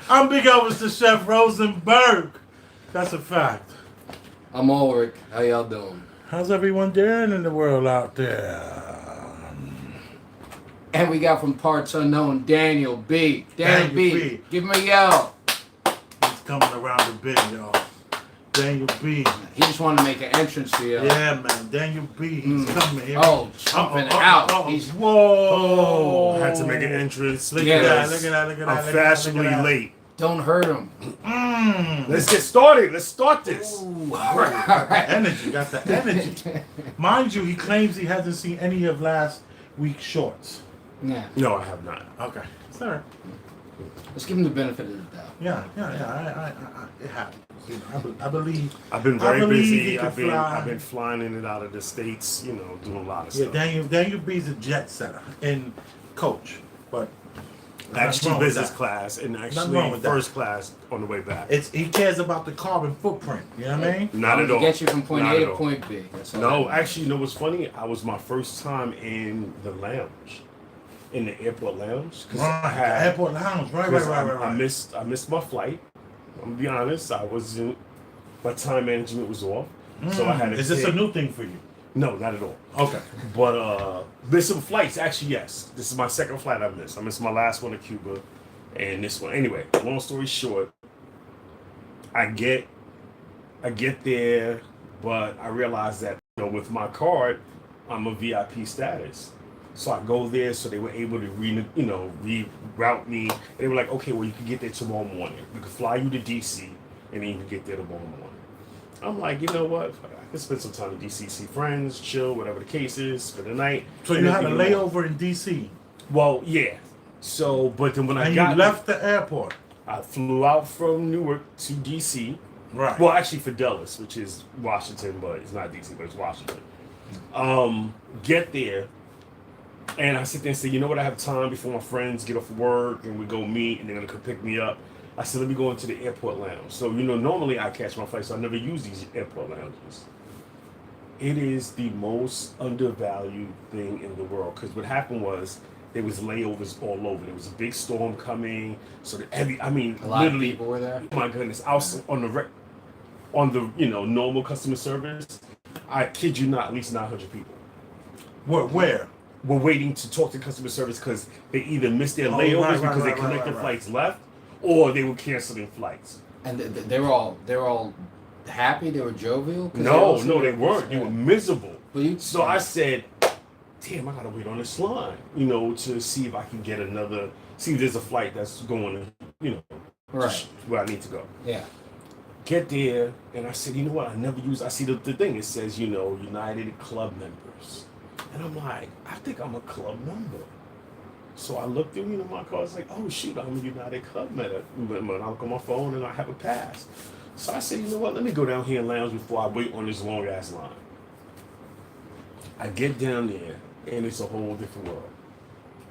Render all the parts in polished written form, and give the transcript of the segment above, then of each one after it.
I'm Big Elvis the Chef Rosenberg. That's a fact. I'm Ulrich. How y'all doing? How's everyone doing in the world out there? And we got from parts unknown, Daniel B. Daniel B. Give me a yell. He's coming around the bend, y'all. Daniel B. He just wanted to make an entrance here. Yeah, man. Daniel B. He's coming here. Jumping out. He's whoa. I had to make an entrance. Look at that. Look at that. Look at that. I'm fashionably late. Don't hurt him. Let's get started. Let's start this. Ooh, all right. Energy. Got the energy. Mind you, he claims he hasn't seen any of last week's shorts. Yeah. No, I have not. Okay. Sorry. Let's give him the benefit of the doubt. Yeah. It happens. I believe. I've been very busy. I've I've been flying in and out of the States, doing a lot of stuff. Daniel B's a jet setter and coach, but actually business class and actually first class on the way back. He cares about the carbon footprint. You know what I mean? Not at all. Get you from point A to point B. No, actually, you know what's funny? I was my first time in the lounge, in the airport lounge. Right, airport lounge. Right. I missed my flight. I'm gonna be honest. My time management was off, so I had to. Is this a new thing for you? No, not at all. Okay. But there's some flights. Actually, yes. This is my second flight I missed. I missed my last one to Cuba and this one. Anyway, long story short, I get there, but I realize that with my card, I'm a VIP status. So I go there, so they were able to reroute me. And they were like, okay, well, you can get there tomorrow morning. We can fly you to DC, and then you can get there tomorrow morning. I'm like, you know what? I can spend some time in DC, see friends, chill, whatever the case is, spend the night. So you had a layover in DC? Well, yeah. So, but then when you left the airport? I flew out from Newark to DC. Right. Well, actually for Dulles, which is Washington, but it's not DC, but it's Washington. Get there, and I sit there and say, you know what? I have time before my friends get off work, and we go meet, and they're gonna come pick me up. I said, let me go into the airport lounge. So, normally I catch my flight, so I never use these airport lounges. It is the most undervalued thing in the world, because what happened was there was layovers all over. There was a big storm coming, so that a lot of people were there. Oh my goodness, I was on the normal customer service. I kid you not, at least 900 people. Where? Were waiting to talk to customer service because they either missed their layovers because they connected flights left, or they were canceling flights. And they were all happy. They were jovial. No, they weren't. They were miserable. So I said, "Damn, I gotta wait on this line, to see if I can get see if there's a flight that's going, right where I need to go." Yeah. Get there, and I said, you know what? I see the thing. It says, United Club members, and I'm like, I think I'm a club member. So I looked through, my car. It's like, oh shoot, I'm a United Club member. But I look on my phone and I have a pass. So I said, you know what? Let me go down here and lounge before I wait on this long ass line. I get down there, and it's a whole different world.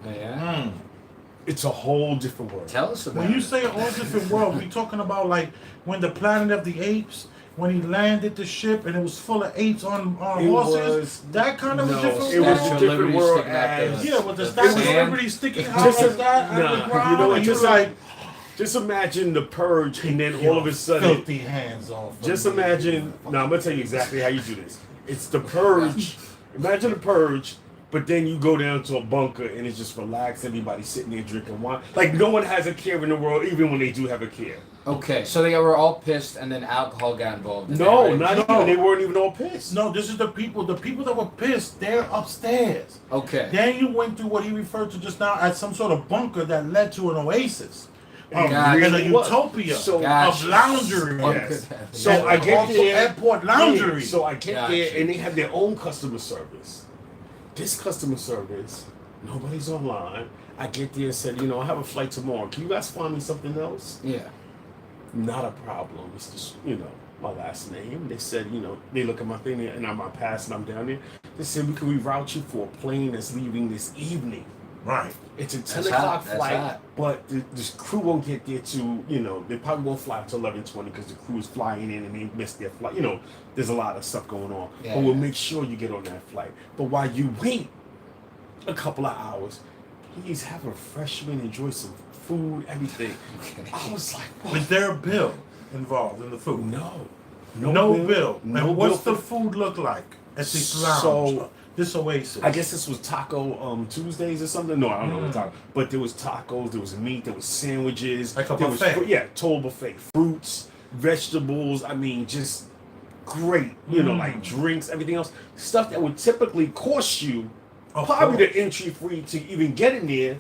Yeah. It's a whole different world. Tell us about it. When you say a whole different world, we talking about like when the Planet of the Apes, when he landed the ship and it was full of apes on horses, that kind of a different world? It was a different world as... Yeah, with the Statue of Liberty sticking out of that out of the ground. Just imagine the purge, and then all of a sudden... Filthy hands off. Just imagine... Now, I'm going to tell you exactly how you do this. It's the purge. Imagine the purge, but then you go down to a bunker, and it's just relaxed. Everybody sitting there drinking wine. Like, no one has a care in the world, even when they do have a care. Okay, so they were all pissed, and then alcohol got involved. No, not even. They weren't even all pissed. No, this is the people. The people that were pissed, they're upstairs. Okay. Then you went through what he referred to just now as some sort of bunker that led to an oasis. And a utopia of loungery. Yes. So I get there. Airport loungery. So I get there, and they have their own customer service. This customer service, nobody's online. I get there and said, I have a flight tomorrow. Can you guys find me something else? Yeah. Not a problem. It's just, my last name. They said, they look at my thing and I'm my pass and I'm down there. They said, we can reroute you for a plane that's leaving this evening. Right. It's a 10 o'clock flight, but this crew won't get there to, they probably won't fly until 11:20 because the crew is flying in and they missed their flight. There's a lot of stuff going on. Yeah. But we'll make sure you get on that flight. But while you wait a couple of hours, please have a freshman, enjoy some food, everything. Okay. I was like, what? Is there a bill involved in the food? No. No bill. No And what's bill the food look like at this lounge? So, this oasis. I guess this was Taco Tuesdays or something. No, I don't know what taco. But there was tacos, there was meat, there was sandwiches. Like a there buffet. Was, yeah, total buffet. Fruits, vegetables. I mean, just great. You know, like drinks, everything else. Stuff that would typically cost you probably the entry fee to even get in there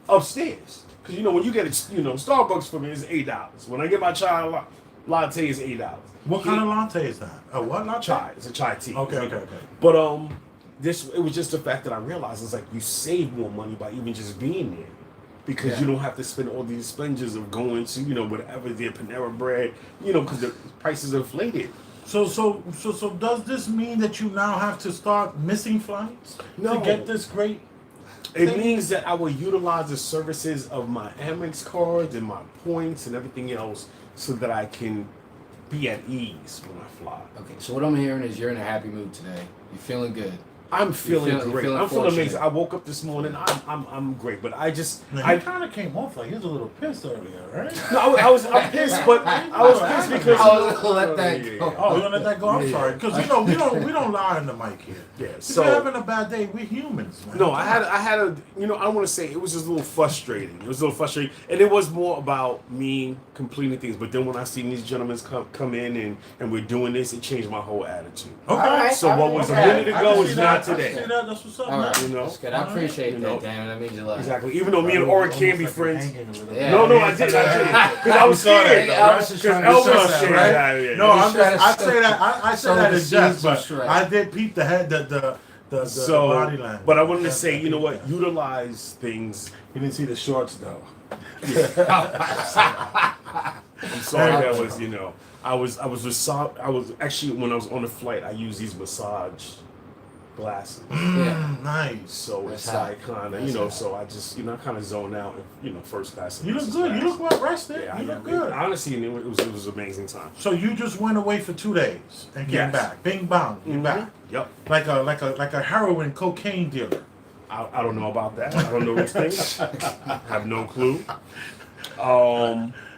upstairs. Because, you know, when you get it, you know, Starbucks for me is $8. When I get my chai latte, is $8. What kind of latte is that? A what latte? Chai. It's a chai tea. Okay. But it was just the fact that I realized it's like you save more money by even just being there, because you don't have to spend all these expenses of going to, you know, whatever their Panera bread, you know, because the prices are inflated. So does this mean that you now have to start missing flights No. to get this great? It means that I will utilize the services of my Amex cards and my points and everything else so that I can be at ease when I fly. Okay, so what I'm hearing is you're in a happy mood today. You're feeling good. I'm feeling great. Feeling I'm feeling fortunate. amazing. I woke up this morning. I'm great, but I just Now, I he kind of came off like he was a little pissed earlier, right? no, I'm pissed, but I was pissed because I was gonna let that go. Oh, you gonna let that go? I'm sorry, because you know we don't lie in the mic here. Yeah, If so you're having a bad day, we're humans, man. no, I had a you know, I want to say it was just a little frustrating. It was a little frustrating, and it was more about me completing things. But then when I seen these gentlemen come in and we're doing this, it changed my whole attitude. Okay. Alright, So what was a okay. minute I ago can is see not that. I today. can see that. That's what's up, All right, man. You know? that's good. I appreciate You that, know? damn it. That means a lot. Exactly. Even though me and Aura can't be friends. Yeah. No, I did. Because I was scared. I was just trying to Elvis show said that, that, right? yeah. No, He's I'm trying just, to I say that I say sow that the in jest, seeds of but strife. I did peep the head the body language. But I wanted to say, you know what? Utilize things. You didn't see the shorts though. I'm sorry that was, you know, I was actually, when I was on the flight, I used these massage glasses. Yeah. Nice. So That's it's hot. like kind of, That's you know, hot. so I just, you know, I kind of zone out, you know, first class. and You look business good. You class. look well rested. Yeah, you look I good. honestly, it was an amazing time. So you just went away for 2 days and came Yes. back. Bing bang, you're back. Yep. Like a heroin cocaine dealer. I don't know about that. I don't know those things. I have no clue.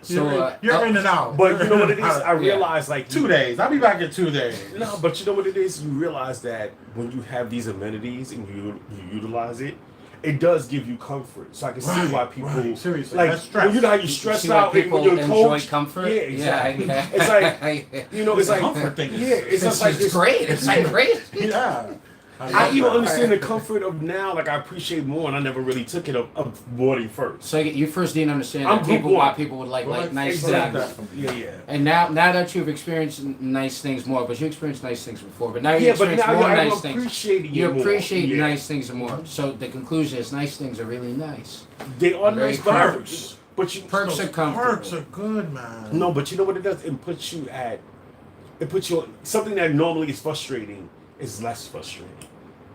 So, You're in and out. but you know what it is? I realized like 2 days. I'll be back in 2 days. No, but you know what it is? You realize that when you have these amenities and you utilize it, it does give you comfort. So I can see why people Seriously, like that's stress. when you know how you You stress see why out and people when you're enjoy coach. comfort? Yeah, exactly. Yeah. It's like you know, it's like comfort thing. Yeah, it's just like It's this. great. It's like great. Yeah. I even understand the comfort of now. Like I appreciate more, and I never really took it of boarding first. So you first didn't understand I'm that group people, why one. people would like Well, nice exactly. things. Yeah. And now that you've experienced nice things more, but you experienced nice things before, but now you Yeah, but experience now more I'm nice things. appreciating You it more. appreciate Yeah. nice things more. So the conclusion is nice things are really nice. They are Very nice, but perks. but you Perks are comfortable. Perks are good, man. No, but you know what it does? It puts you something that normally is frustrating is less frustrating.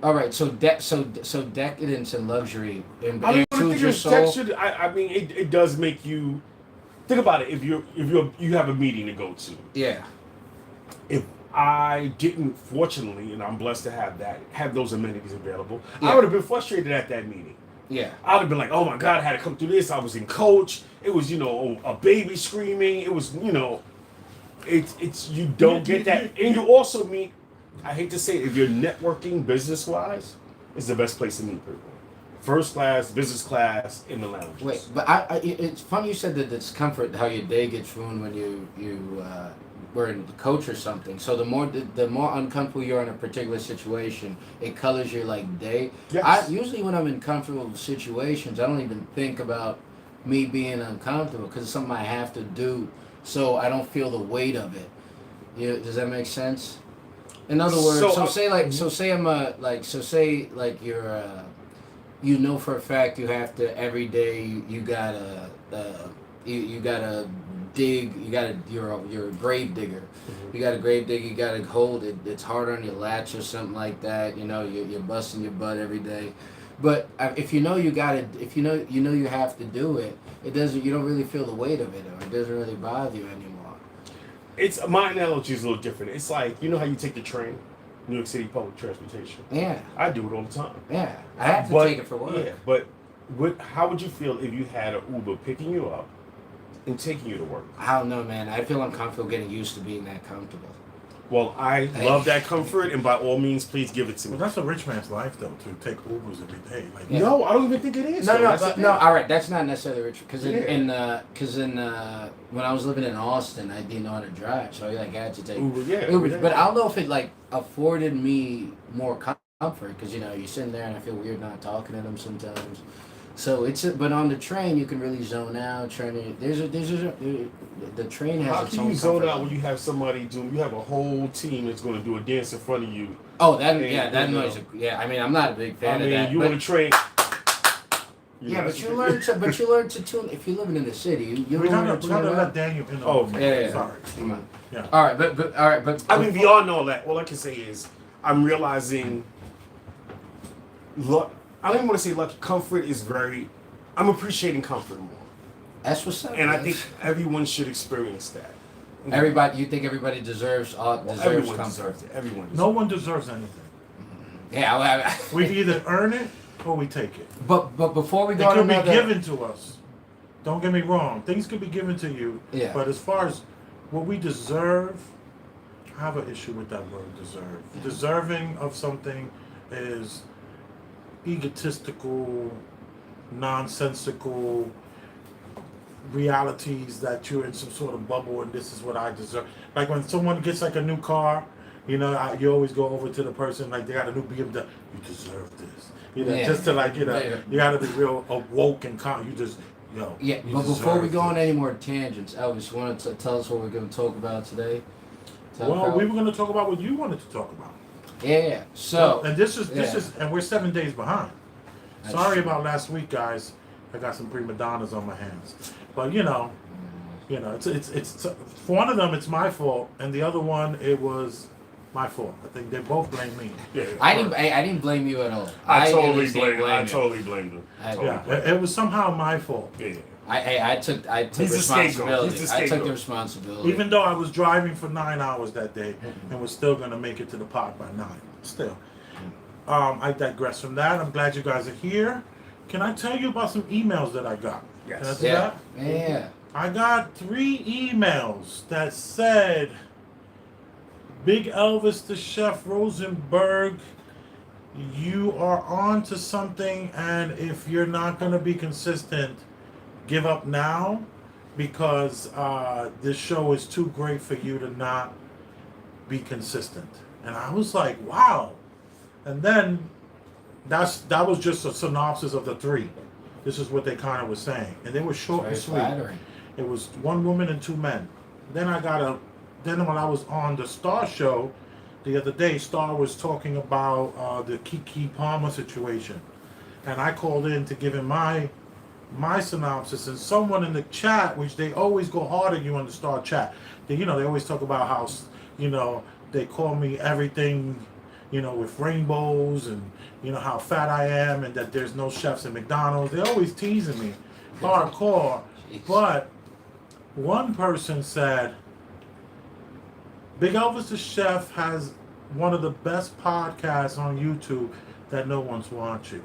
All right, so so decadence and luxury I mean, includes your soul. textured. I mean, it does make you think about it. If you have a meeting to go to, Yeah. if I didn't, fortunately, and I'm blessed to have those amenities available, Yeah. I would have been frustrated at that meeting. Yeah. I would have been like, oh my God, I had to come through this. I was in coach. It was, you know, a baby screaming. It was, you know, it's you don't get that. And you also meet, I hate to say it, if you're networking business-wise, it's the best place to meet people. First class, business class, in the lounge. Wait, but it's funny you said that discomfort, how your day gets ruined when you were in the coach or something. So the more uncomfortable you're in a particular situation, it colors your like day. Yes. Usually when I'm in comfortable situations, I don't even think about me being uncomfortable because it's something I have to do, so I don't feel the weight of it. Does that make sense? In other words, say you're you know for a fact you have to every day you gotta dig, you're a grave digger. Mm-hmm. You got a grave digger, you gotta hold it. It's hard on your latch or something like that. You know, you're busting your butt every day. But if you know you have to do it, you don't really feel the weight of it, or it doesn't really bother you anymore. It's my analogy is a little different. It's like, you know how you take the train, New York City public transportation. Yeah. I do it all the time. Yeah. I have to take it for work. Yeah, but How would you feel if you had an Uber picking you up and taking you to work? I don't know, man. I feel uncomfortable getting used to being that comfortable. Well, I love that comfort, and by all means, please give it to me. Well, that's a rich man's life, though, to take Ubers every day. Like, Yeah. No, I don't even think it is. No, though. all right, that's not necessarily rich because Yeah. when I was living in Austin, I didn't know how to drive, so I had to take Uber, yeah. Uber. But I don't know if it like afforded me more comfort because you're sitting there and I feel weird not talking to them sometimes. So but on the train you can really zone out. The train has How its can own you zone comfort out when level. you have somebody you have a whole team that's going to do a dance in front of you? Oh, And, that noise. Yeah, I mean, I'm not a big fan of that. you but, on a train. Yeah, but you learn to tune. If you're living in the city, you we learn to gotta tune let out. Daniel in. Oh, yeah. Sorry. Come on. Yeah. All right, but I mean, beyond all that, all I can say is I'm realizing. Look, I don't even want to say lucky. Comfort is very. I'm appreciating comfort more, that's what's up. and I man. think everyone should experience that. You think everybody deserves Everyone comfort? deserves it. Everyone. Deserves No one deserves anything. Yeah, We either earn it or we take it. but before we It go to could be another, given to us. Don't get me wrong. Things could be given to you. Yeah. But as far as what we deserve, I have an issue with that word deserve. Deserving of something is egotistical, nonsensical realities that you're in some sort of bubble and this is what I deserve. Like when someone gets like a new car, you always go over to the person like they got a new BMW. You deserve this. Just to you got to be real awoke and calm. You just, Yeah, you but before we deserve go on this. any more tangents, Elvis, you want to tell us what we're going to talk about today? Well, we were going to talk about what you wanted to talk about. Yeah. So, and this is, and we're 7 days behind. Sorry about last week, guys. I got some prima donnas on my hands, but it's for one of them it's my fault, and the other one it was my fault. I think they both blame me. Yeah, I didn't blame you at all. I totally you. blamed him. It was somehow my fault. Yeah. I took He's the scapegoat. responsibility. He's the I took scapegoat. the responsibility. Even though I was driving for 9 hours that day and was still going to make it to the pod by 9. Still. I digress from that. I'm glad you guys are here. Can I tell you about some emails that I got? Yes. Can I do that? Yeah. I got 3 emails that said, Big Elvis the Chef Rosenberg, you are on to something, and if you're not going to be consistent, give up now, because this show is too great for you to not be consistent. And I was like, wow. And then that was just a synopsis of the 3. This is what they kind of were saying, and they were short and sweet. Flattering. It was 1 woman and 2 men. Then when I was on the Star show the other day, Star was talking about the Keke Palmer situation, and I called in to give him my synopsis, and someone in the chat, which they always go hard at you on the Star chat, they always talk about how they call me everything, with rainbows, and how fat I am, and that there's no chefs at McDonald's. They're always teasing me hardcore. But one person said, Big Elvis the Chef has one of the best podcasts on YouTube that no one's watching.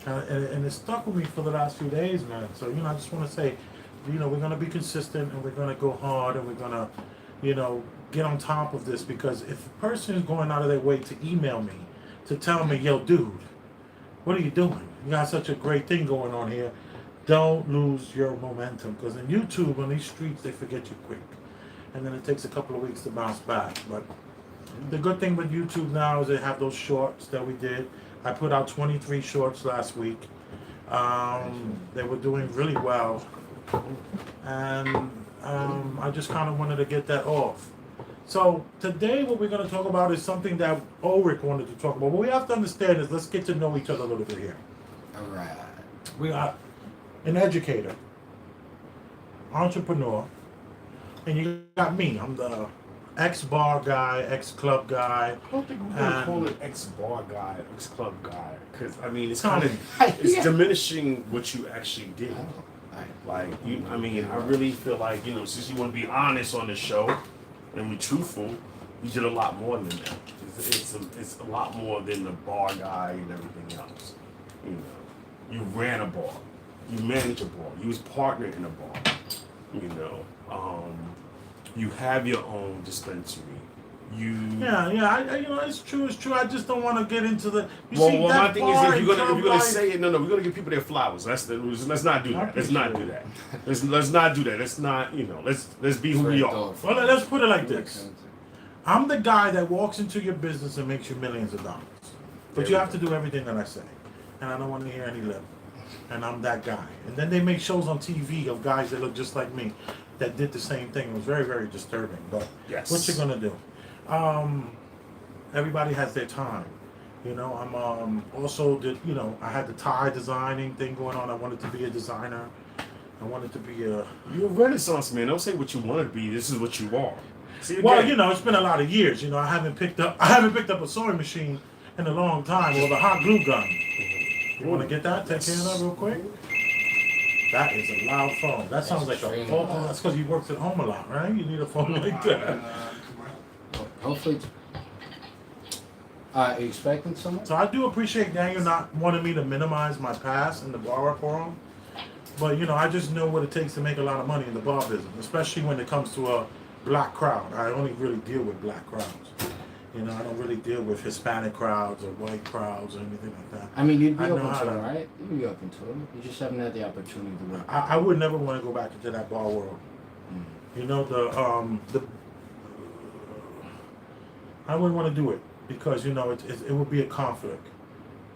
And it stuck with me for the last few days, man. So, I just want to say, we're going to be consistent, and we're going to go hard, and we're going to, get on top of this, because if a person is going out of their way to email me, to tell me, yo, dude, what are you doing? You got such a great thing going on here. Don't lose your momentum, because in YouTube, on these streets, they forget you quick. And then it takes a couple of weeks to bounce back. But the good thing with YouTube now is they have those shorts that we did. I put out 23 shorts last week. They were doing really well. And I just kind of wanted to get that off. So today what we're going to talk about is something that Ulrich wanted to talk about. What we have to understand is, let's get to know each other a little bit here. All right. We got an educator, entrepreneur, and you got me. I'm the ex-bar guy, ex-club guy. I don't think we're going to call it ex-bar guy, ex-club guy, because, it's kind of, it's diminishing what you actually did. Like, I really feel like, since you want to be honest on the show and be truthful, you did a lot more than that. It's a lot more than the bar guy and everything else. You ran a bar. You manage a bar. You was partner in a bar. You know, you have your own dispensary. Yeah, it's true. I just don't want to get into the. Well, that my thing is, bar if and you're club gonna life- say it, no, we're gonna give people their flowers. Let's not do that. Let's not do that. Let's not do that. Let's not, let's be who we are. Well, let's put it like this. I'm the guy that walks into your business and makes you millions of dollars. But you have to do everything that I say. And I don't want to hear any lip. And I'm that guy. And then they make shows on TV of guys that look just like me that did the same thing. It was very, very disturbing. But Yes. what you gonna do? Everybody has their time. I'm also did I had the tie designing thing going on. I wanted to be a designer. I wanted to be a You're a Renaissance man. Don't say what you want to be. This is what you are. See, well, again, it's been a lot of years. I haven't picked up a sewing machine in a long time, or the hot glue gun. You want to get that? Take care of that real quick. That is a loud phone. That sounds like a phone. That's because he works at home a lot, right? You need a phone like that. Hopefully. Are you expecting someone? So I do appreciate Daniel not wanting me to minimize my past in the bar forum. But I just know what it takes to make a lot of money in the bar business, especially when it comes to a black crowd. I only really deal with black crowds. I don't really deal with Hispanic crowds or white crowds or anything like that. I mean, you'd be I know open how to to- them, right? You'd be open to them. You just haven't had the opportunity to work. I would never want to go back into that bar world. I wouldn't want to do it because it would be a conflict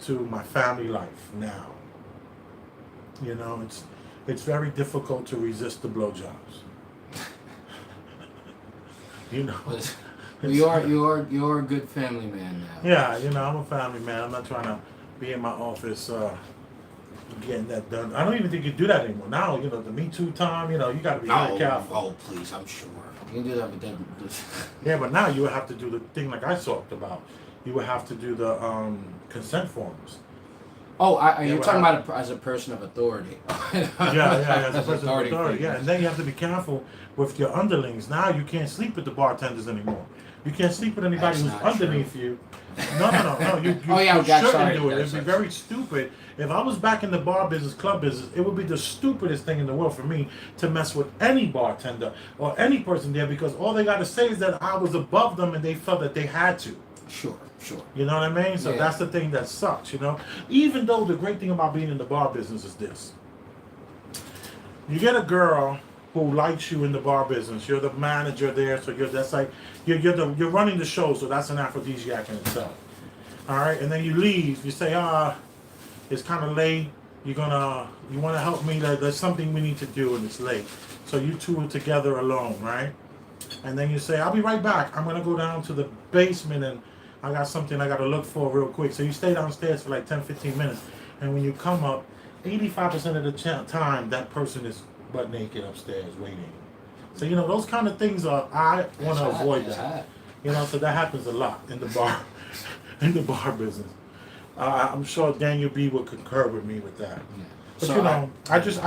to my family life now. It's very difficult to resist the blowjobs. Well, you're a good family man now. Yeah, I'm a family man. I'm not trying to be in my office getting that done. I don't even think you do that anymore. Now, the Me Too time, you got to be very careful. Oh, please, I'm sure. You can do that, but then. Yeah, but now you would have to do the thing like I talked about. You would have to do the consent forms. Oh, Yeah, you're what talking about as a person of authority. Yeah, as a person of authority. figure. Yeah, and then you have to be careful with your underlings. Now you can't sleep with the bartenders anymore. You can't sleep with anybody That's who's not underneath you. No. You Oh, yeah, you God, shouldn't sorry. do it. That's It'd be very stupid. If I was back in the bar business, club business, it would be the stupidest thing in the world for me to mess with any bartender or any person there because all they got to say is that I was above them and they felt that they had to. Sure. You know what I mean? So Yeah. that's the thing that sucks, Even though the great thing about being in the bar business is this. You get a girl who likes you in the bar business. You're the manager there, so you're running the show, so that's an aphrodisiac in itself. All right, and then you leave. You say, it's kind of late. You want to help me? There's something we need to do, and it's late. So you two are together alone, right? And then you say, I'll be right back. I'm gonna go down to the basement and I got something I gotta look for real quick. So you stay downstairs for like 10, 15 minutes. And when you come up, 85% of the time, that person is butt naked upstairs waiting. So, those kind of things I want to avoid that. So that happens a lot in the bar, in the bar business. I'm sure Daniel B will concur with me with that. Yeah. But So I just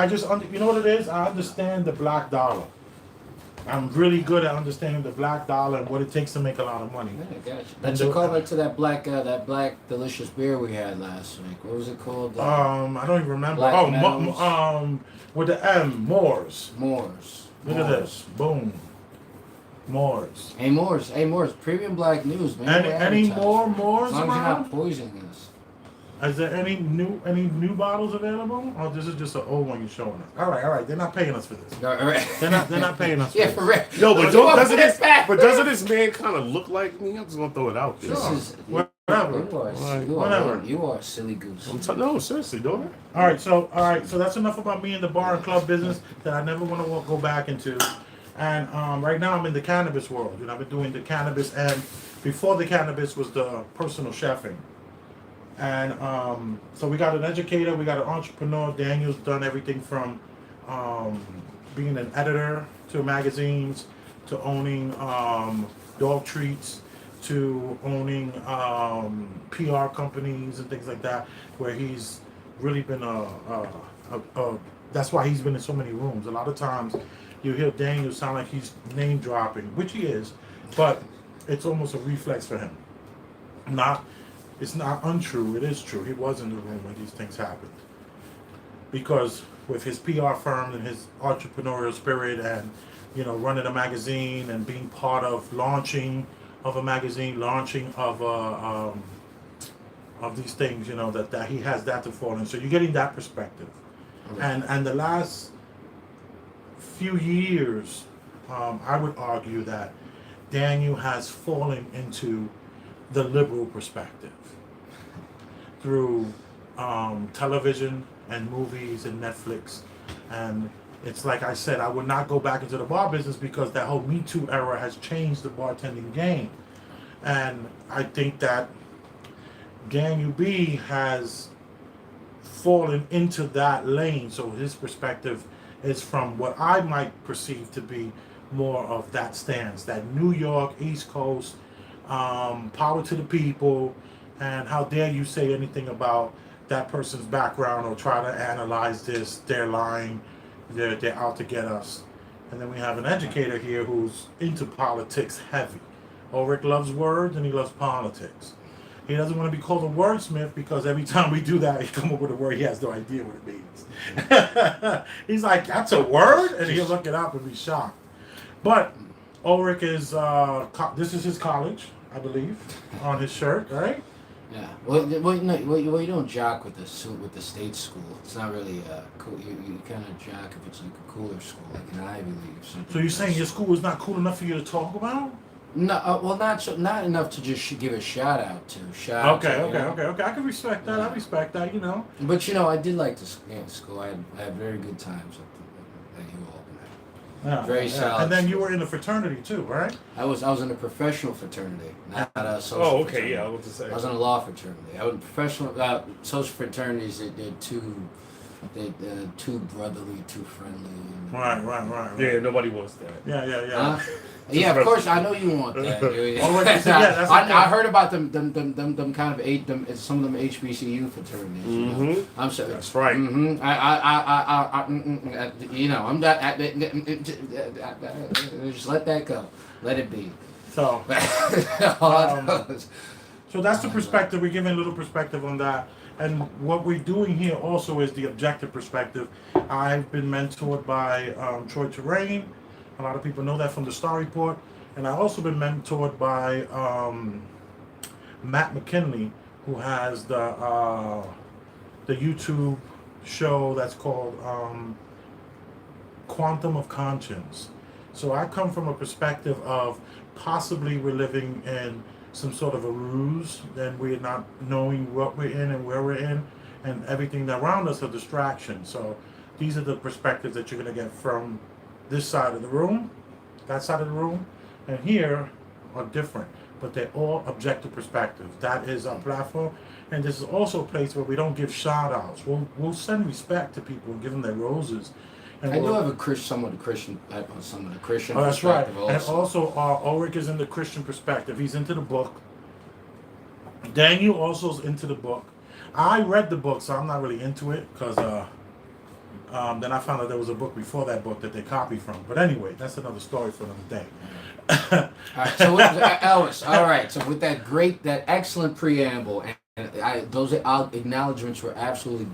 you know what it is? I understand the black dollar. I'm really good at understanding the black dollar and what it takes to make a lot of money. Yeah, gotcha. That's a callback to that black delicious beer we had last week. What was it called? I don't even remember. Black Meadows. With the M, Moors. Moors. Look at this. Boom. Moors. Hey Moors. Premium Black News, man. Any more Moors As long as you're not around? poisoning us. Is there any new bottles available? Or this is just an old one you're showing us? All right. They're not paying us for this. All right. They're not paying us. Yeah, for for this. real. No, but doesn't this man kind of look like me? I'm just gonna throw it out there. This is Whatever. Whatever. You are a silly goose. No, seriously, don't I? All right, so that's enough about me in the bar and club business that I never want to go back into. And right now I'm in the cannabis world. I've been doing the cannabis, and before the cannabis was the personal chefing. And so we got an educator, we got an entrepreneur. Daniel's done everything from being an editor to magazines, to owning dog treats, to owning PR companies and things like that, where he's really been that's why he's been in so many rooms. A lot of times you hear Daniel sound like he's name dropping, which he is, but it's almost a reflex for him. It's not untrue, it is true. He was in the room when these things happened. because with his PR firm and his entrepreneurial spirit and running a magazine and being part of launching of a magazine, launching of these things, that he has that to fall in. So you're getting that perspective. And the last few years, I would argue that Daniel has fallen into the liberal perspective through television and movies and Netflix. And it's like I said, I would not go back into the bar business because that whole Me Too era has changed the bartending game. And I think that Daniel B has fallen into that lane. So his perspective is from what I might perceive to be more of that stance, that New York, East Coast, power to the people, and how dare you say anything about that person's background or try to analyze this, they're lying, they're out to get us. And then we have an educator here who's into politics heavy. Ulrich loves words and he loves politics. He doesn't want to be called a wordsmith because every time we do that, he come up with a word he has no idea what it means. He's like, that's a word? And he'll look it up and be shocked. But Ulrich is, this is his college, I believe, on his shirt, right? Yeah. Well, you don't jock with the state school. It's not really cool. You kind of jock if it's like a cooler school, like an Ivy League. So you're saying your school is not cool enough for you to talk about? No, well, not enough to just give a shout out to. Okay. I can respect that. Yeah. I respect that. But I did like to school. I had very good times at UAlbany. Yeah, Very solid. And then you school. were in the fraternity too, right? I was in a professional fraternity, not a social. Oh, okay, fraternity. yeah, I was to say. I was in a law fraternity. I was in professional social fraternities. They're too brotherly, too friendly. Right. Yeah, nobody wants that. Yeah. Yeah, of course. I know you want that. That's I heard about them kind of some of them HBCU fraternities. Mm-hmm. I'm sorry. That's right. Mm-hmm. I'm not. Just let that go. Let it be. So, so that's the perspective. We're giving a little perspective on that. And what we're doing here also is the objective perspective. I've been mentored by Troy Terrain. A lot of people know that from the Star Report. And I've also been mentored by Matt McKinley, who has the YouTube show that's called Quantum of Conscience. So I come from a perspective of possibly we're living in some sort of a ruse, then we're not knowing what we're in and where we're in, and everything around us a distraction. So these are the perspectives that you're going to get from this side of the room, that side of the room, and here are different, but they're all objective perspectives. That is our platform, and this is also a place where we don't give shout-outs. We'll send respect to people and give them their roses. And I do have a Christian. Oh, that's right. Also. And also, Ulrich is in the Christian perspective. He's into the book. Daniel also is into the book. I read the book, so I'm not really into it because then I found out there was a book before that book that they copied from. But anyway, that's another story for another day. All right, so Elvis. All right, so with that excellent preamble, and those acknowledgments were absolutely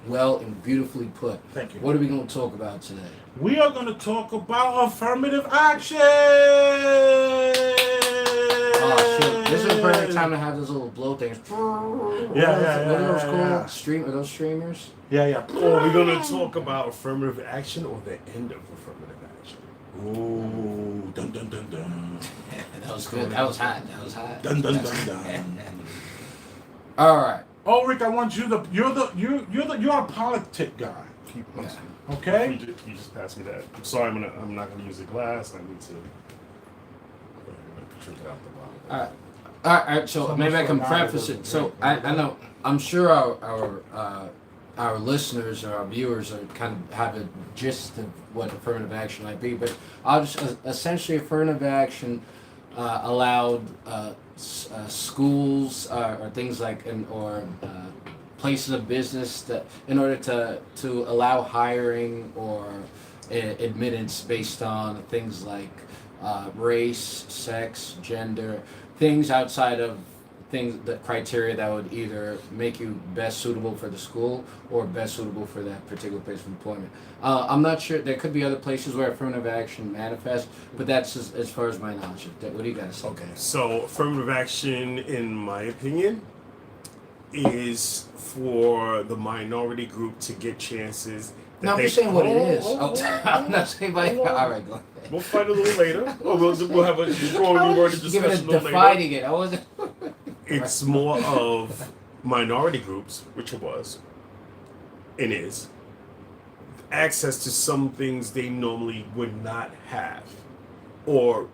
well and beautifully put. Thank you. What are we going to talk about today? We are going to talk about affirmative action. Oh shit! This is the perfect time to have those little blow things. Yeah. What are those called? Are those streamers? Yeah. Or we're gonna talk about affirmative action or the end of affirmative action. Ooh, dun dun dun dun. That was good. That was hot. Dun dun dun dun. All right. Oh, Rick, I want you you're a politic guy. Keep pushing. Okay. You just pass me that. I'm sorry, I'm not gonna use the glass. I need to drink it out the bottle. All right. So maybe I can preface it. So I know I'm sure our listeners or our viewers are kind of have a gist of what affirmative action might be, but I'll just essentially affirmative action allowed schools or things like places of business that in order to allow hiring or admittance based on things like race, sex, gender, things outside of things, the criteria that would either make you best suitable for the school or best suitable for that particular place of employment. I'm not sure. There could be other places where affirmative action manifests, but that's as far as my knowledge. What do you guys say? Okay, so affirmative action, in my opinion, is for the minority group to get chances. No, I'm just saying what it is. I'm not saying by. All right, go ahead. We'll fight a little later, or we'll have a strong I word was discussion just giving a it, little dividing later. it. I wasn't. It's more of minority groups, which it was, and is, access to some things they normally would not have, or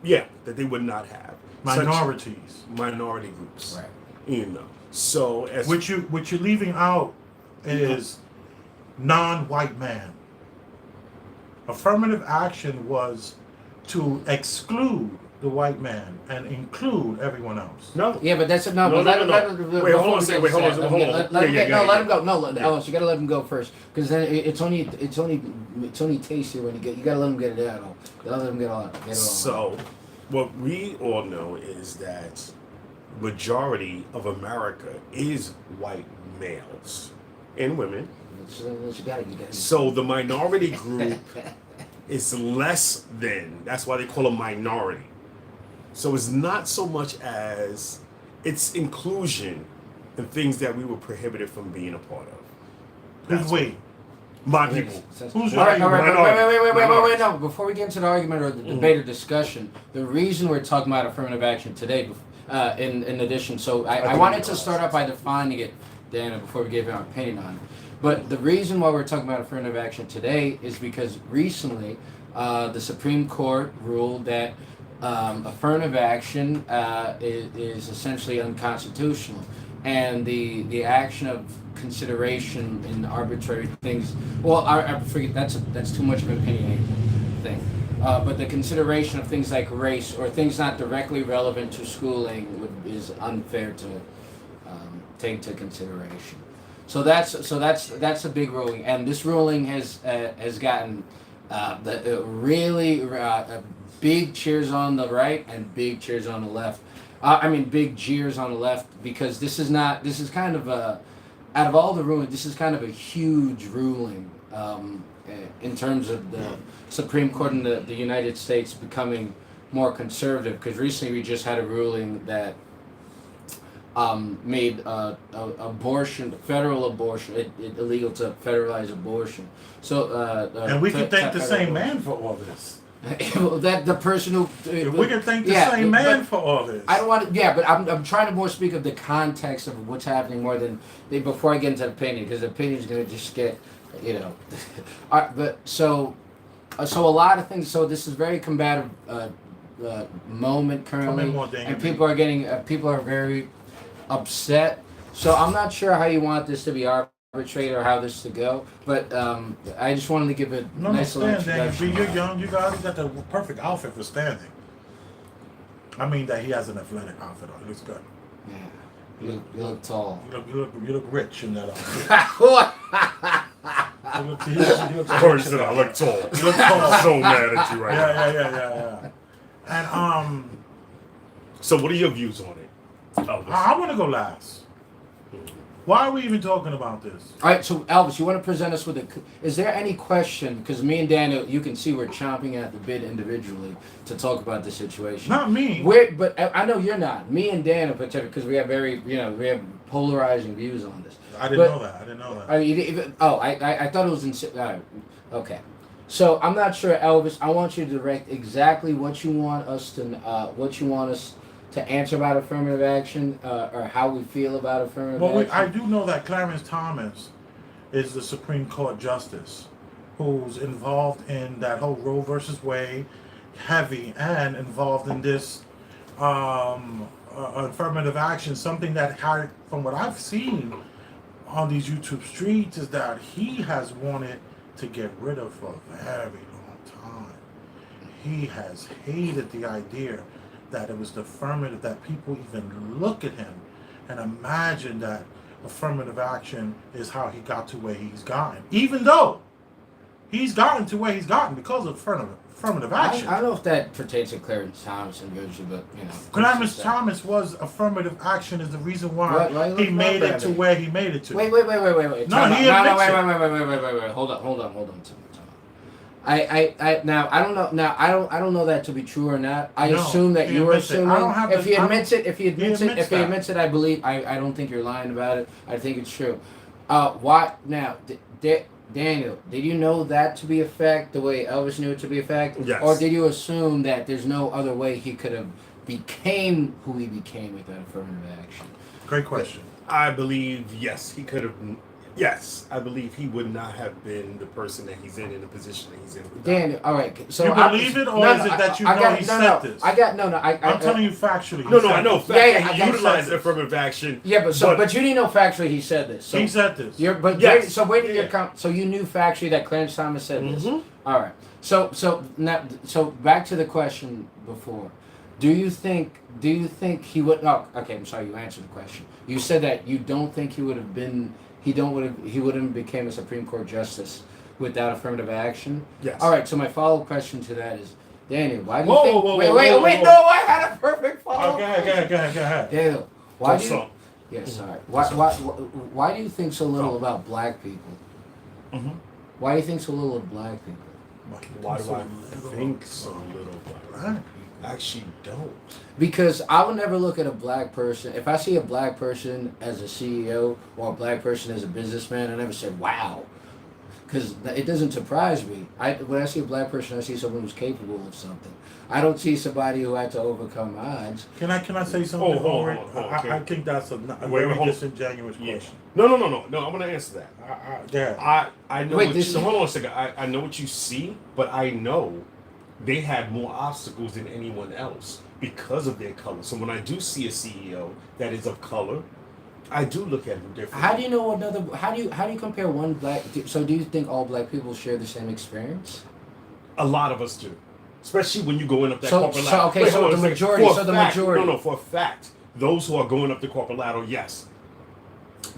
that they would not have. Minorities. Minority groups, Right. you know. So as What you're leaving out is non-white man. Affirmative action was to exclude the white man and include everyone else. no, Yeah, but that's no. No, but no, let no, him. no. Let him. Wait, hold before on a we second, get hold on a to second, that, hold on. Let him Yeah, get, yeah, no, yeah, let him go. No, yeah. Ellis, you gotta let him go first, because then it's only tasty when you gotta let him get it out. You gotta let him get it all. So, what we all know is that majority of America is white males and women. You gotta. So the minority group is less than. That's why they call a minority. So it's not so much as it's inclusion and things that we were prohibited from being a part of. Who's we? My people. Who's All right, Minority. wait. No, before we get into the argument or the debate or discussion, the reason we're talking about affirmative action today, in addition, so I wanted to start out by defining it, Dana, before we give our opinion on it. But the reason why we're talking about affirmative action today is because recently the Supreme Court ruled that affirmative action is essentially unconstitutional, and the action of consideration in arbitrary things. Well, I forget that's too much of an opinionated thing. But the consideration of things like race or things not directly relevant to schooling is unfair to take into consideration. So that's a big ruling, and this ruling has gotten really big cheers on the right and big cheers on the left. Big jeers on the left, because this is kind of out of all the rulings, this is kind of a huge ruling in terms of the Supreme Court in the United States becoming more conservative. Because recently we just had a ruling that made federal abortion, it illegal to federalize abortion. So And we can thank the same man for all this. that the person who We can thank the same man for all this. I don't want to. Yeah, but I'm trying to more speak of the context of what's happening more than before I get into opinion, because opinion is going to just get, All right, but so a lot of things. So this is very combative moment currently, and people are very upset. So I'm not sure how you want this to be arbitrated or how this to go, but I just wanted to give a nice little introduction. You're young. You got the perfect outfit for standing. I mean that he has an athletic outfit on. It looks good. Yeah, you look tall. You look rich in that outfit. I look tall. You look tall. I'm so mad at you right now. Yeah. And So what are your views on it? Elvis? I want to go last. Why are we even talking about this? All right, so Elvis, you want to present us with is there any question, because me and Daniel, you can see we're chomping at the bit individually to talk about the situation. Not me. But I know you're not. Me and Dan in particular, because we have we have polarizing views on this. I didn't know that. I thought it was in. Okay. So I'm not sure, Elvis. I want you to direct exactly what you want us to answer about affirmative action, or how we feel about affirmative action. I do know that Clarence Thomas is the Supreme Court justice who's involved in that whole Roe versus Wade, heavy, and involved in this affirmative action. Something that, from what I've seen on these YouTube streets, is that he has wanted to get rid of for a very long time. He has hated the idea that it was the affirmative, that people even look at him and imagine that affirmative action is how he got to where he's gotten. Even though He's gotten to where he's gotten because of affirmative action. I don't know if that pertains to Clarence Thomas and Virtue, but Clarence Thomas was affirmative action is the reason why Why he made it to where he made it to. Wait. No, Time he out. admits Wait. Hold on. I now I don't know. Now I don't know that to be true or not. I No, assume that he you were admits it. assuming. I don't have If to- he I admits it, if he admits that. it, I believe. I don't think you're lying about it. I think it's true. Why now? Daniel, did you know that to be a fact the way Elvis knew it to be a fact? Yes. Or did you assume that there's no other way he could have became who he became without affirmative action? Great question. I believe, yes, he could have. Yes, I believe he would not have been the person that he's in the position that he's in. without- Daniel, all right. So You believe it, or is it that you know he said this? I'm telling you factually. he No, said I know. this. Fact, Yeah, he I utilized said affirmative action. Yeah, but you didn't know factually he said this. So He said this. Yes. Where did Yeah. your so you knew factually that Clarence Thomas said this. Mhm. All right. So back to the question before. Do you think he would? Oh, okay. I'm sorry. You answered the question. You said that you don't think he would have been. He wouldn't have became a Supreme Court justice without affirmative action. Yes. All right. So my follow-up question to that is, Daniel, why do you Whoa, think? whoa, wait. whoa. No, I had a perfect Oh, follow-up. go ahead. Daniel, why do you? So, Yes, sorry. Why do you think so little about black people? Mhm. Why do you think so little of black people? why do I think so little about it? I actually don't. Because I would never look at a black person. If I see a black person as a CEO or a black person as a businessman, I never say, wow. Because it doesn't surprise me. When I see a black person, I see someone who's capable of something. I don't see somebody who had to overcome odds. Can I say something? Oh, hold Ulrich? on, okay. I think that's a Wait, very hold on. disingenuous Yeah. question. No. I'm gonna answer that. Yeah. I know. Wait, hold on a second. I know what you see, but I know they had more obstacles than anyone else because of their color. So when I do see a CEO that is of color, I do look at them differently. How do you know another? How do you compare one black? So do you think all black people share the same experience? A lot of us do, especially when you go in up that So- corporate so, ladder. okay, Wait, so hold on the a second. majority- For a so the fact- majority- No, for a fact, those who are going up the corporate ladder, yes,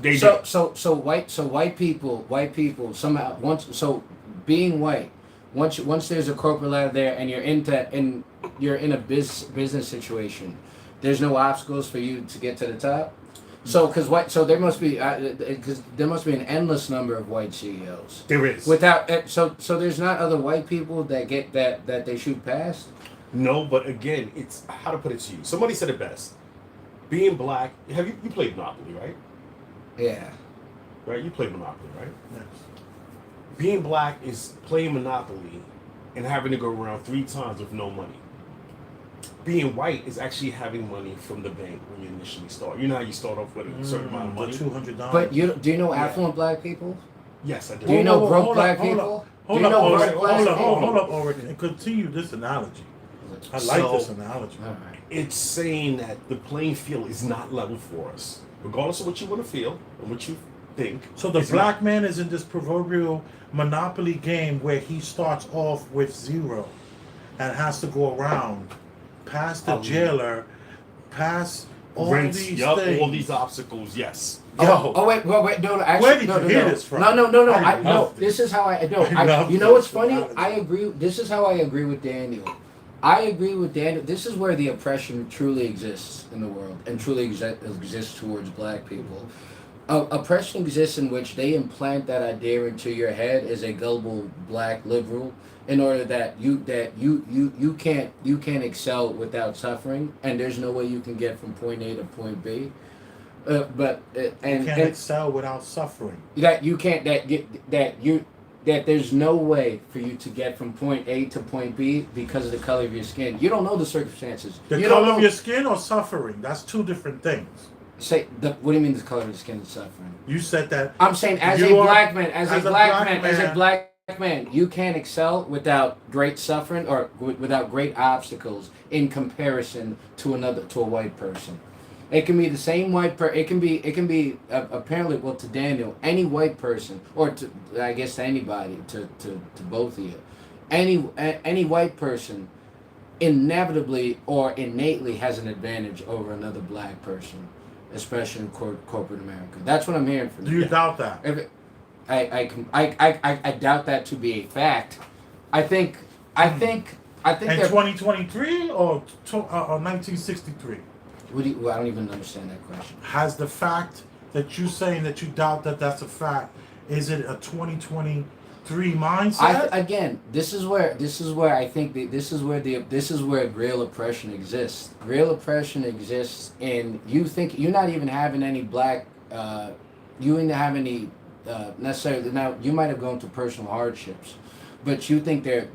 they do. So white people somehow being white once there's a corporate ladder there and you're in a business situation, there's no obstacles for you to get to the top. So there must be an endless number of white CEOs. There is. So there's not other white people that get that they shoot past. No, but again, it's how to put it to you. Somebody said it best. Being black, you played Monopoly, right? Yeah. Right? You played Monopoly, right? Yes. Being black is playing Monopoly and having to go around 3 times with no money. Being white is actually having money from the bank when you initially start. You know how you start off with a certain amount of money? $200. But do you know affluent black people? Yes, I do. Do you know Hold broke up, black hold people? up. Do you know broke black people? Hold up, Ulrich, and continue this analogy. I like So- this analogy. All right. It's saying that the playing field is not level for us. Regardless of what you want to feel and what you think. So the it's black man is in this proverbial Monopoly game where he starts off with 0 and has to go around, past the jailer, past all rents, these yup, things. all these obstacles, yes. Yo, Wait, no, actually, Where did no, you no, hear no. this from? No, I no. love This is how I know. I love You know what's this funny? analogy. I agree. This is how I agree with Daniel. I agree with Daniel. This is where the oppression truly exists in the world and truly exists towards black people. Oppression exists in which they implant that idea into your head as a gullible black liberal, in order that you can't excel without suffering, and there's no way you can get from point A to point B. you can't excel without suffering. That there's no way for you to get from point A to point B because of the color of your skin. You don't know the circumstances. The You don't color know. of your skin or suffering? That's two different things. What do you mean the color of your skin is suffering? You said that. I'm saying as You a are- black man, as a black man. man, you can't excel without great suffering or without great obstacles in comparison to a white person. It can be the same white it can be apparently, well, to Daniel, any white person, or to, I guess, to anybody, to both of you, any white person inevitably or innately has an advantage over another black person, especially in corporate America. That's what I'm hearing from Do you. you doubt that? I doubt that to be a fact. I think In they're. 2023 or 1963? I don't even understand that question. Has the fact that you saying that you doubt that that's a fact, is it a 2023 mindset? Again, this is where I think this is where real oppression exists. Real oppression exists in you think you're not even having any black. You didn't have any necessarily. Now you might have gone through personal hardships, but you think there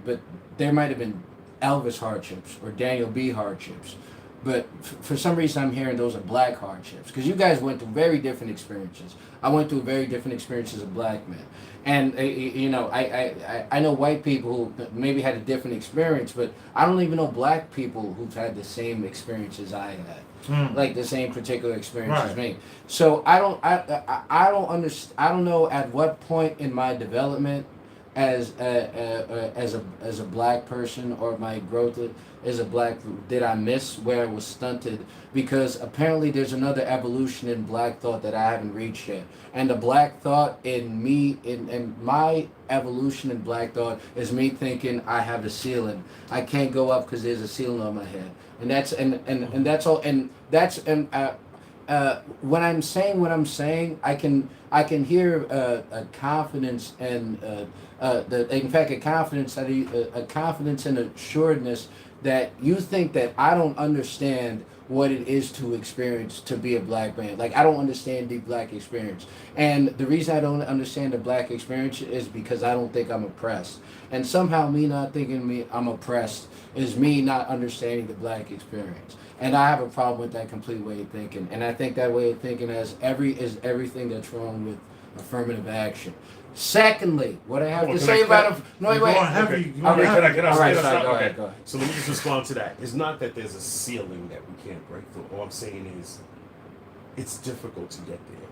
might have been Elvis hardships or Daniel B hardships. But for some reason, I'm hearing those are black hardships because you guys went through very different experiences. I went through very different experiences as a black man, and I know white people who maybe had a different experience, but I don't even know black people who've had the same experiences I had, like the same particular experience as me. So I don't understand. I don't know at what point in my development as a black person or my growth as a black did I miss where I was stunted, because apparently there's another evolution in black thought that I haven't reached yet, and the black thought in me in my evolution in black thought is me thinking I have a ceiling, I can't go up because there's a ceiling on my head, and that's and that's all, and that's when I'm saying what I'm saying, I can hear a confidence and in fact a confidence and assuredness that you think that I don't understand what it is to experience to be a black man. Like I don't understand the black experience, and the reason I don't understand the black experience is because I don't think I'm oppressed, and somehow me not thinking I'm oppressed is me not understanding the black experience. And I have a problem with that complete way of thinking. And I think that way of thinking is everything that's wrong with affirmative action. Secondly, what I have to say about no, wait. Okay. Can I Can I All right, say sorry, that? go Okay. ahead. So let me just respond to that. It's not that there's a ceiling that we can't break through. All I'm saying is it's difficult to get there.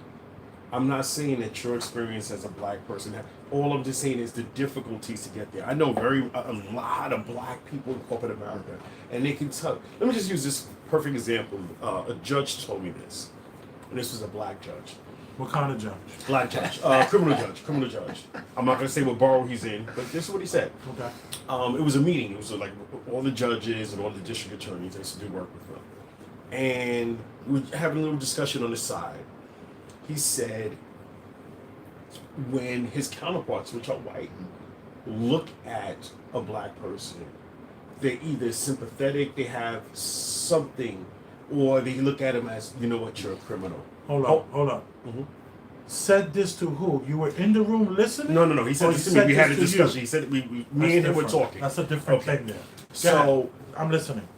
I'm not saying that your experience as a black person. All I'm just saying is the difficulties to get there. I know a lot of black people in corporate America, and they can tell. Let me just use this perfect example. A judge told me this, and this was a black judge. What kind of judge? Black judge, criminal judge. I'm not gonna say what borough he's in, but this is what he said. Okay. It was a meeting. It was like all the judges and all the district attorneys. I used to do work with them, and we were having a little discussion on the side. He said, when his counterparts, which are white, look at a black person, they're either sympathetic, they have something, or they look at him as, you know what, you're a criminal. Hold up. Mm-hmm. Said this to who? You were in the room listening? No. He said this to me. We had a discussion. You? He said me and him were talking. That's a different thing there. So I'm listening.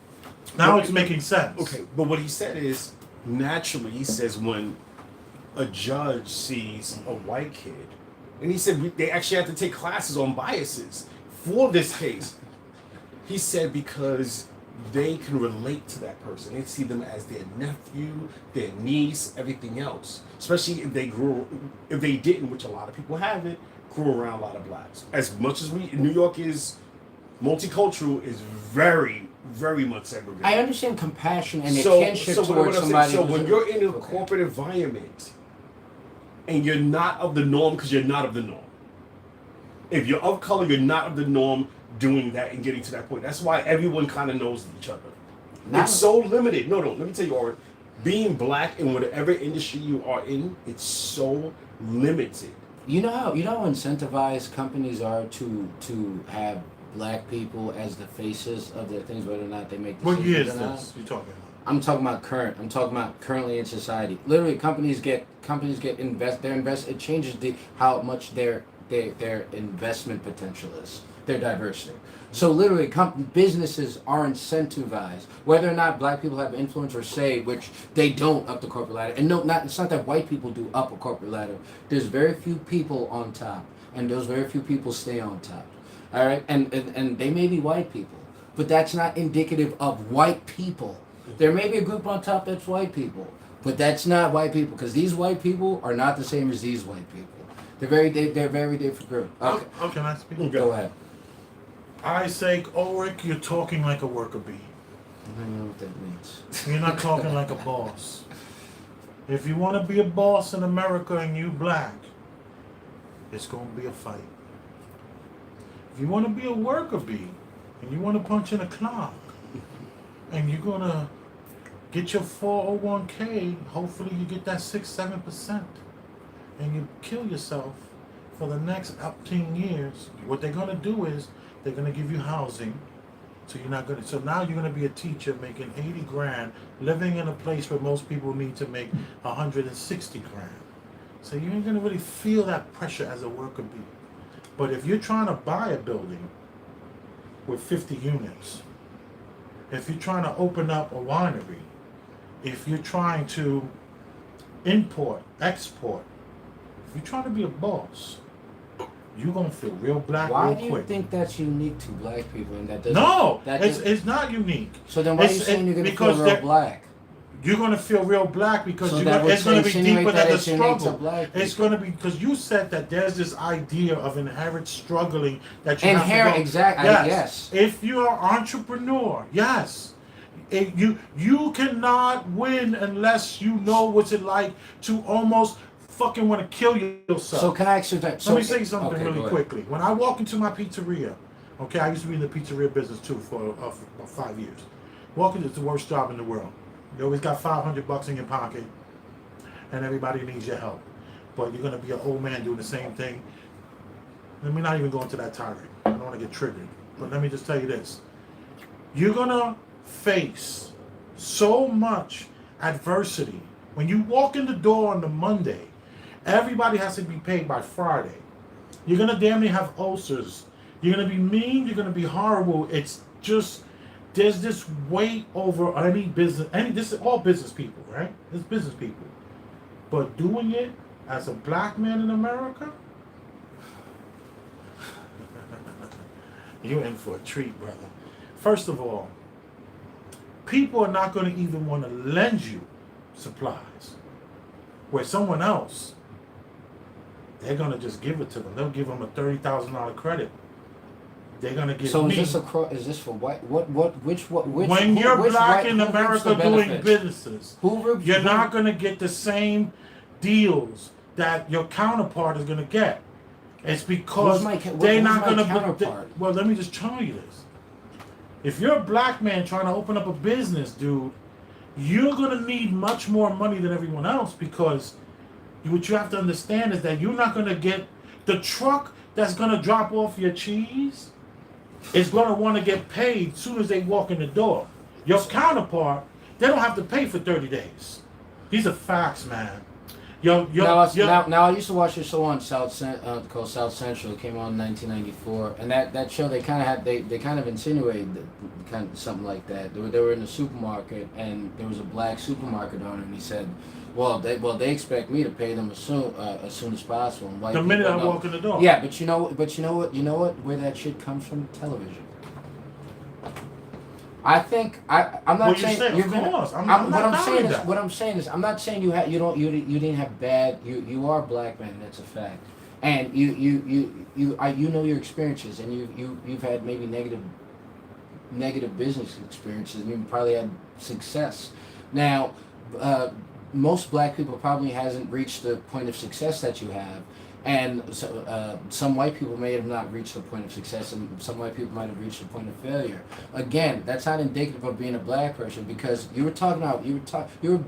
Now it's making sense. Okay, but what he said is, naturally, he says when a judge sees a white kid, and he said they actually have to take classes on biases for this case. He said because they can relate to that person. They see them as their nephew, their niece, everything else. Especially if they didn't, which a lot of people haven't, grew around a lot of blacks. As much as New York is multicultural, is very, very much segregated. I understand compassion and kinship towards somebody. So when you're in a corporate environment and you're not of the norm because you're not of the norm. If you're of color, you're not of the norm doing that and getting to that point. That's why everyone kind of knows each other. It's so limited. No, let me tell you, Art, being black in whatever industry you are in, it's so limited. You know how incentivized companies are to have black people as the faces of their things, whether or not they make decisions. What year is or not. this you talking about? I'm talking about current. I'm talking about currently in society. Literally, companies get it changes how much their investment potential is, their diversity. So literally, businesses are incentivized, whether or not black people have influence or say, which they don't up the corporate ladder. And no, it's not that white people do up a corporate ladder. There's very few people on top, and those very few people stay on top. All right, and they may be white people, but that's not indicative of white people. There may be a group on top that's white people, but that's not white people, because these white people are not the same as these white people. They're very different group. Okay. Can I speak? Go ahead. Isaac Ulrich, you're talking like a worker bee. I don't know what that means. You're not talking like a boss. If you want to be a boss in America and you black, It's going to be a fight. If you want to be a worker bee and you want to punch in a clock and you're going to get your 401k, hopefully you get that 6-7%, and you kill yourself for the next 18 years, what they're going to do is they're going to give you housing. So you're not going to. So now you're going to be a teacher making 80 grand, living in a place where most people need to make 160 grand. So you ain't going to really feel that pressure as a worker bee. But if you're trying to buy a building with 50 units, if you're trying to open up a winery, if you're trying to import, export, if you're trying to be a boss, you're going to feel real black Why real do you quick. think that's unique to black people? And that doesn't, No, that it's not unique. So then why are you saying you're going to feel real black? You're going to feel real black because So it's going to be deeper than the it's unique to struggle. black people. It's going to be because you said that there's this idea of inherent struggling that you have to go. Exactly. Yes. If you're an entrepreneur, yes. You cannot win unless you know what's it like to almost fucking want to kill yourself. So can I ask you that? Let me say something really go quickly. When I walk into my pizzeria, okay, I used to be in the pizzeria business too for 5 years. Walking is the worst job in the world. You always got $500 in your pocket, and everybody needs your help. But you're gonna be an old man doing the same thing. Let me not even go into that tirade. I don't want to get triggered. But let me just tell you this: you're gonna face so much adversity when you walk in the door on the Monday. Everybody has to be paid by Friday. You're gonna damn near have ulcers. You're gonna be mean. You're gonna be horrible. It's just there's this weight over any business. This is all business people, right? It's business people. But doing it as a black man in America, you're in for a treat, brother. First of all, people are not going to even want to lend you supplies. Where someone else, they're going to just give it to them. They'll give them a $30,000 credit. They're going to give So me. is this for white? Which? When you're black in America doing businesses, you're not going to get the same deals that your counterpart is going to get. It's because they're not going to. Well, let me just tell you this. If you're a black man trying to open up a business, dude, you're going to need much more money than everyone else because what you have to understand is that you're not going to get the truck that's going to drop off your cheese is going to want to get paid as soon as they walk in the door. Your counterpart, they don't have to pay for 30 days. These are facts, man. Now I used to watch a show on called South Central. It came on in 1994, and that show they kind of insinuated kind of something like that. They were in the supermarket, and there was a black supermarket owner, and he said, "Well, they expect me to pay them as soon as possible." And the minute I walk in the door. Yeah, but you know what? Where that shit comes from? Television. I think I'm not saying you're gonna. What I'm saying is I'm not saying you didn't have bad. You are a black man. That's a fact. And you know your experiences, and you've had maybe negative business experiences, and you probably had success. Now, most black people probably hasn't reached the point of success that you have. And so, some white people may have not reached the point of success, and some white people might have reached the point of failure. Again, that's not indicative of being a black person because you were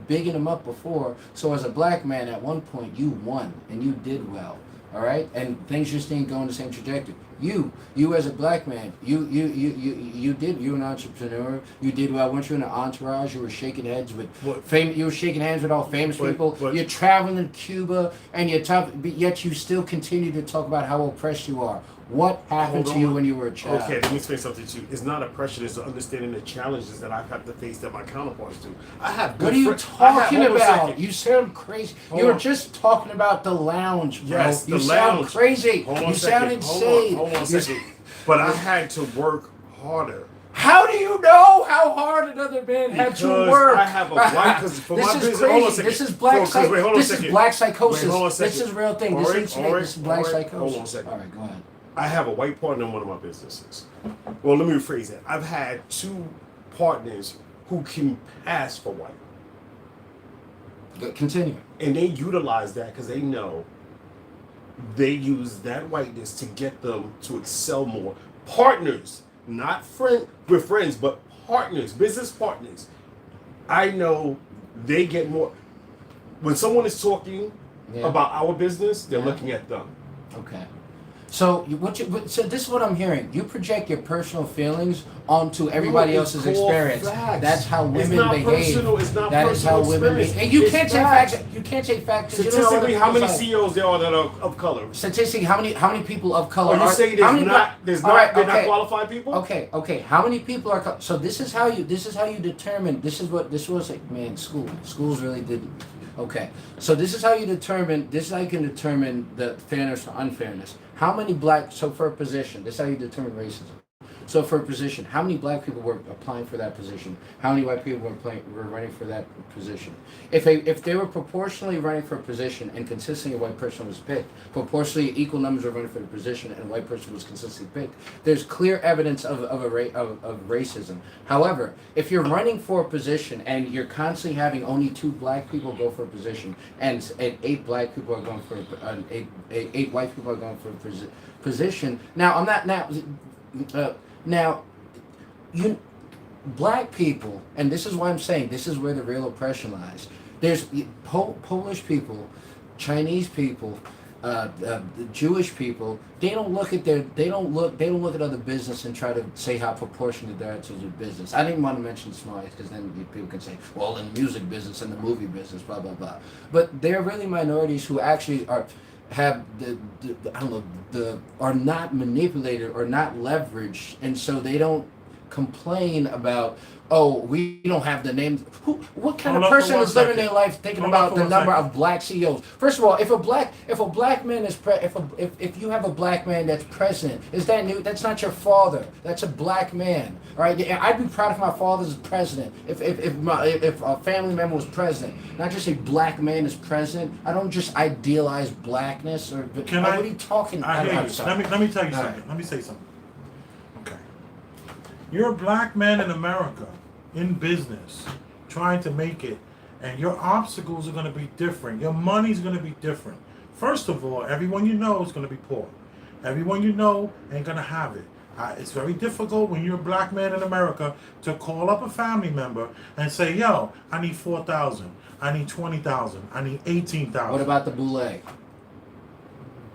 bigging them up before. So as a black man, at one point you won and you did well, all right, and things just didn't go in the same trajectory. You as a black man, you were an entrepreneur. You did well. Weren't you in an entourage? You were shaking heads with You were shaking hands with all famous people. You're traveling to Cuba, and yet you still continue to talk about how oppressed you are. What happened to you when you were a child? Okay, let me explain something to you. It's not oppression, it's understanding the challenges that I've had to face that my counterparts do. I have good What are you talking about? You sound crazy. You were just talking about the lounge, bro. Yes, you sound crazy. You sound insane. Hold on a second. But I had to work harder. How do you know how hard another man had to work? I have a white because for my business. Hold on a second. This is black psychosis. This is black psychosis. Wait, hold on a second. This is real thing. This is black psychosis. Hold on a second. All right, go ahead. I have a white partner in one of my businesses. Well, let me rephrase that. I've had two partners who can pass for white. Continue. And they utilize that because they know they use that whiteness to get them to excel more. Partners, not we're friends, but partners, business partners. I know they get more. When someone is talking about our business, they're looking at them. Okay. So so this is what I'm hearing. You project your personal feelings onto everybody else's experience. Facts. That's how women it's not behave. Personal. It's not that personal is how women experience. behave. You it's can't say facts. facts. You can't say facts. Statistically, how many CEOs there are that are of color? Statistically, how many people of color? Are you saying they're not qualified people? Okay. How many people are? So this is how you determine. This was like, man, schools really didn't. Okay, so this is how you determine. This is how you can determine the fairness or unfairness. How many so for a position, this is how you determine racism. So for a position, how many black people were applying for that position? How many white people were running for that position? If they were proportionally running for a position and consistently a white person was picked, proportionally equal numbers were running for the position and a white person was consistently picked, there's clear evidence of racism. However, if you're running for a position and you're constantly having only 2 black people go for a position and 8 black people are going for eight white people are going for a position, now, black people, and this is why I'm saying this is where the real oppression lies. There's Polish people, Chinese people, Jewish people. They don't look at other business and try to say how proportionate they are to the business. I didn't want to mention Somalis because then people can say, well, in the music business and the movie business, blah blah blah. But they're really minorities who actually have are not manipulated or not leveraged, and so they don't complain about, oh, we don't have the names. What kind of person is living their life thinking about the number of black CEOs? First of all, if a black man is if you have a black man that's president, is that new? That's not your father. That's a black man. All right, I'd be proud if my father's president. If a family member was president, not just a black man is president. I don't just idealize blackness or. What are you talking about? Let me tell you something. Let me say something. Okay, you're a black man in America, in business, trying to make it, and your obstacles are going to be different. Your money's going to be different. First of all, everyone you know is going to be poor. Everyone you know ain't going to have it. It's very difficult when you're a black man in America to call up a family member and say, yo, I need 4,000. I need 20,000. I need 18,000. What about the boule?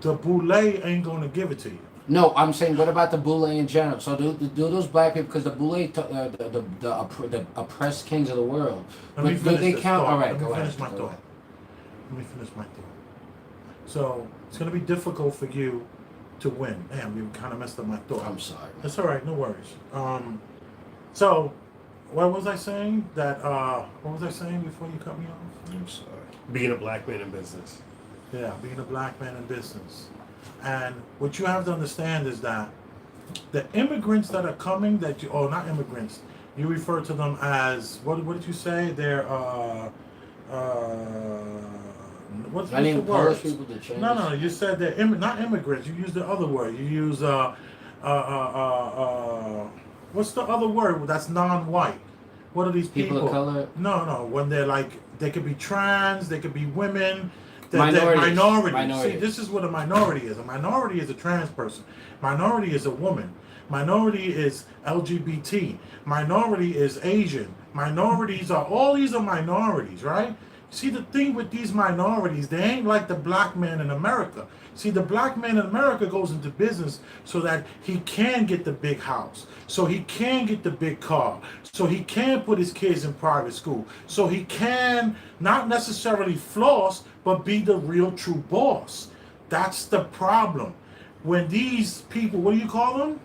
The boule ain't going to give it to you. No, I'm saying, what about the boule in general? So do those black people, because the boule, the oppressed kings of the world, Let me finish they this count. thought. All right, Let me go finish ahead. my thought. Let me finish my thought. So it's going to be difficult for you to win. Damn, you kind of messed up my thought. I'm sorry. That's all right. No worries. So what was I saying? What was I saying before you cut me off? I'm sorry. Being a black man in business. Yeah, being a black man in business. And what you have to understand is that the immigrants that are coming, not immigrants, you refer to them as, what did you say? They're, what's the word? No, you said they're not immigrants. You used the other word. You use, what's the other word that's non-white? What are these people? People of color? No, when they're like, they could be trans, they could be women. Minorities. See, this is what a minority is. A minority is a trans person. Minority is a woman. Minority is LGBT. Minority is Asian. All these are minorities, right? See, the thing with these minorities, they ain't like the black man in America. See, the black man in America goes into business so that he can get the big house, so he can get the big car, so he can put his kids in private school, so he can not necessarily floss, but be the real true boss. That's the problem. When these people, what do you call them?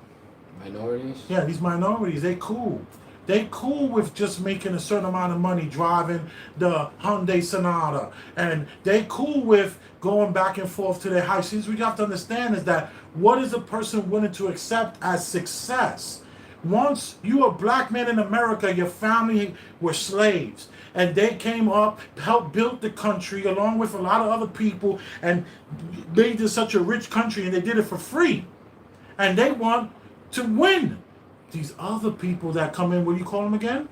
Minorities? Yeah, these minorities, they cool. They cool with just making a certain amount of money driving the Hyundai Sonata. And they cool with going back and forth to their house. See, what you have to understand is that what is a person willing to accept as success? Once you a black man in America, your family were slaves. And they came up, helped build the country along with a lot of other people and made this such a rich country, and they did it for free. And they want to win. These other people that come in, what do you call them again?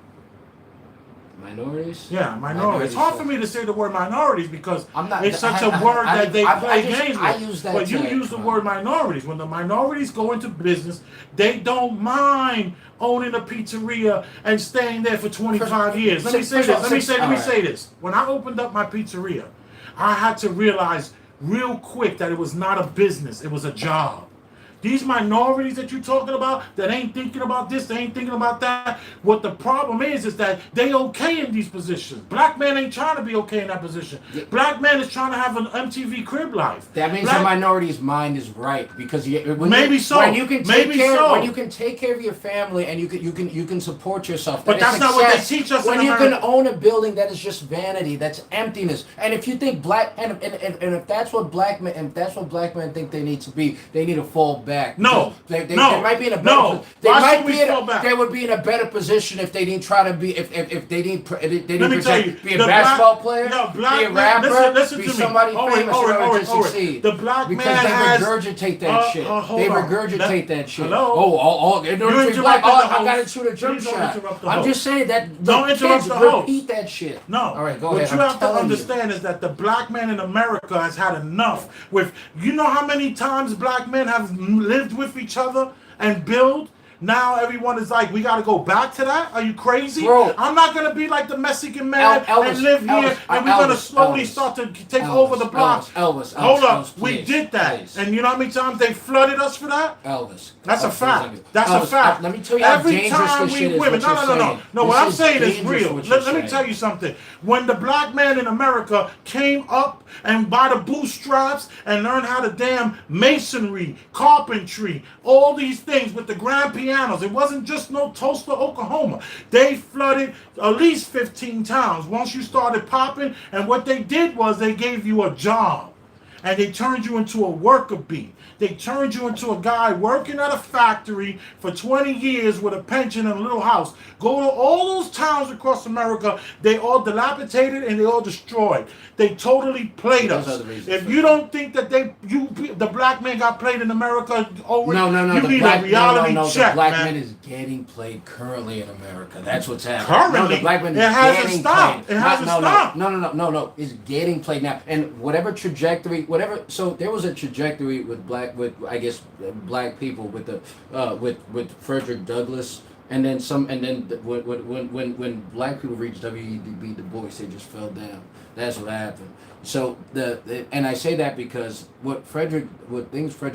Minorities? Yeah, minorities. It's hard for me to say the word minorities because I'm not, it's such a word that they play games I with. use that But you tag, use the man. word minorities. When the minorities go into business, they don't mind owning a pizzeria and staying there for 25 years. Let me say this. Let me say this. When I opened up my pizzeria, I had to realize real quick that it was not a business, it was a job. These minorities that you're talking about that ain't thinking about this, they ain't thinking about that. What the problem is that they okay in these positions. Black man ain't trying to be okay in that position. Black man is trying to have an MTV crib life. That means the minority's mind is right because when you can take care of your family and you can support yourself. But that's not what they teach us. When you can own a building that is just vanity, that's emptiness. And if you think and if that's what black men think they need to be, they need to fall back. No, they might be in a better. They would be in a better position if they didn't try to be. If they didn't. Be a basketball player. No, be a rapper. Listen be to me. somebody famous to succeed. The black because man they regurgitate that shit. They regurgitate that shit. Hello. In order to be black, I gotta shoot a jump shot. I'm just saying that. Don't interrupt the host. Repeat that shit. No. All right, go ahead. What you have to understand is that the black man in America has had enough with. You know how many times black men have lived with each other and build? Now everyone is like, we got to go back to that? Are you crazy? Bro, I'm not going to be like the Mexican man and live here and we're going to slowly start to take over the blocks. Hold up. We did that. Please. And you know how many times they flooded us for that? That's a fact. That's a fact. Let me tell you how dangerous this shit is. No, what I'm saying is real. Let me tell you something. When the black man in America came up and by the bootstraps and learned how to damn masonry, carpentry, all these things with the grand pianos. It wasn't just no Tulsa, Oklahoma. They flooded at least 15 towns once you started popping. And what they did was they gave you a job. And they turned you into a worker bee. They turned you into a guy working at a factory for 20 years with a pension and a little house. Go to all those towns across America. They all dilapidated and they all destroyed. They totally played us. If you don't think that the black man got played in America, you need a reality check, the black man. man is getting played currently in America. That's what's happening. Currently? The black man is hasn't stopped. It hasn't stopped. No. It's getting played now. And whatever trajectory, so there was a trajectory with black people with the with Frederick Douglass. And then when black people reached W.E.B. Du Bois, they just fell down. That's what happened. So and I say that because how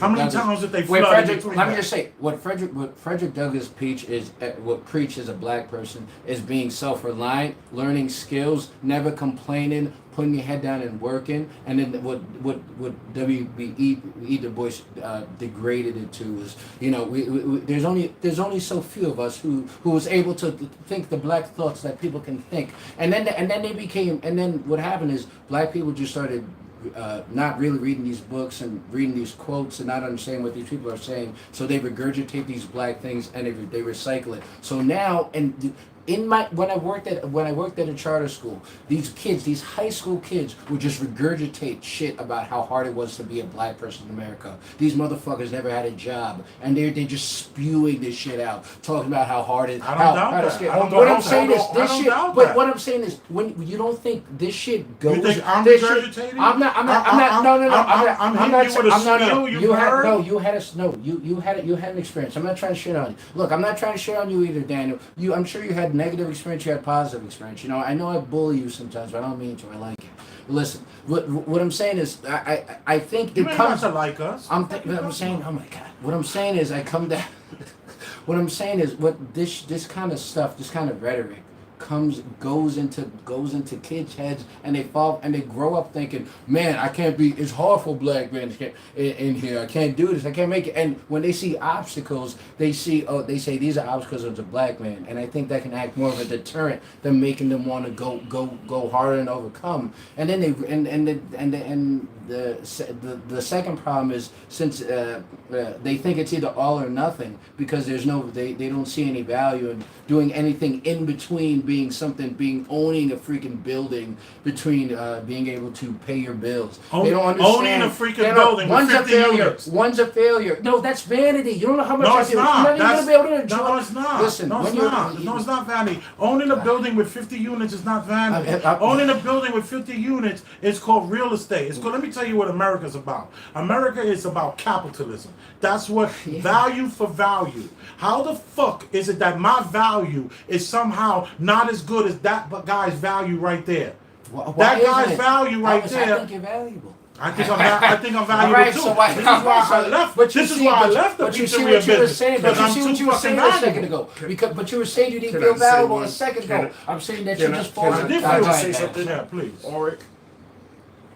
many times did they flood? Let me just say what Frederick Douglass preached as a black person is being self-reliant, learning skills, never complaining, putting your head down and working. And then what W.E.B. Du Bois degraded it to is, there's only so few of us who was able to think the black thoughts that people can think. And then what happened is black people just started not really reading these books and reading these quotes and not understanding what these people are saying. So they regurgitate these black things and they recycle it. So now when I worked at a charter school, these high school kids would just regurgitate shit about how hard it was to be a black person in America. These motherfuckers never had a job, and they're just spewing this shit out, talking about how hard it is. What I'm saying is, when you don't think this shit goes, you think I'm regurgitating? I'm not. You had an experience. I'm not trying to shit on you. Look, I'm not trying to shit on you either, Daniel. I'm sure you had negative experience, you had positive experience. I know I bully you sometimes, but I don't mean to. I like it. Listen, what I'm saying is, I think it comes to like us. I'm saying, oh my God. What I'm saying is, I come down. What I'm saying is, what this kind of stuff, this kind of rhetoric, goes into kids' heads, and they grow up thinking, man, I can't be. It's hard for black men in here. I can't do this. I can't make it. And when they see obstacles, they say these are obstacles of the black man. And I think that can act more of a deterrent than making them want to go harder and overcome. And then the second problem is, since they think it's either all or nothing, because they don't see any value in doing anything in between being owning a freaking building between being able to pay your bills. They don't understand. Owning a freaking building with 50 units. One's a failure. No, that's vanity. You don't know how much No, I it's do. not. You're not even gonna be able to enjoy. No, it's not. Listen, no, it's not. No, it's not vanity. Owning a building with 50 units is not vanity. Owning a building with 50 units is called real estate. It's called. Let me tell you what America's about. America is about capitalism. That's what value for value. How the fuck is it that my value is somehow not as good as that guy's value right there? That guy's value right there. I think you're valuable. I think I'm valuable right, too. So why, this is why I left. This is why I left the pizzeria business. But you see what you were saying a second ago. But you were saying you didn't feel valuable a second ago. I'm saying that you're just falling. Can I say something? Yeah, please. Ulrich,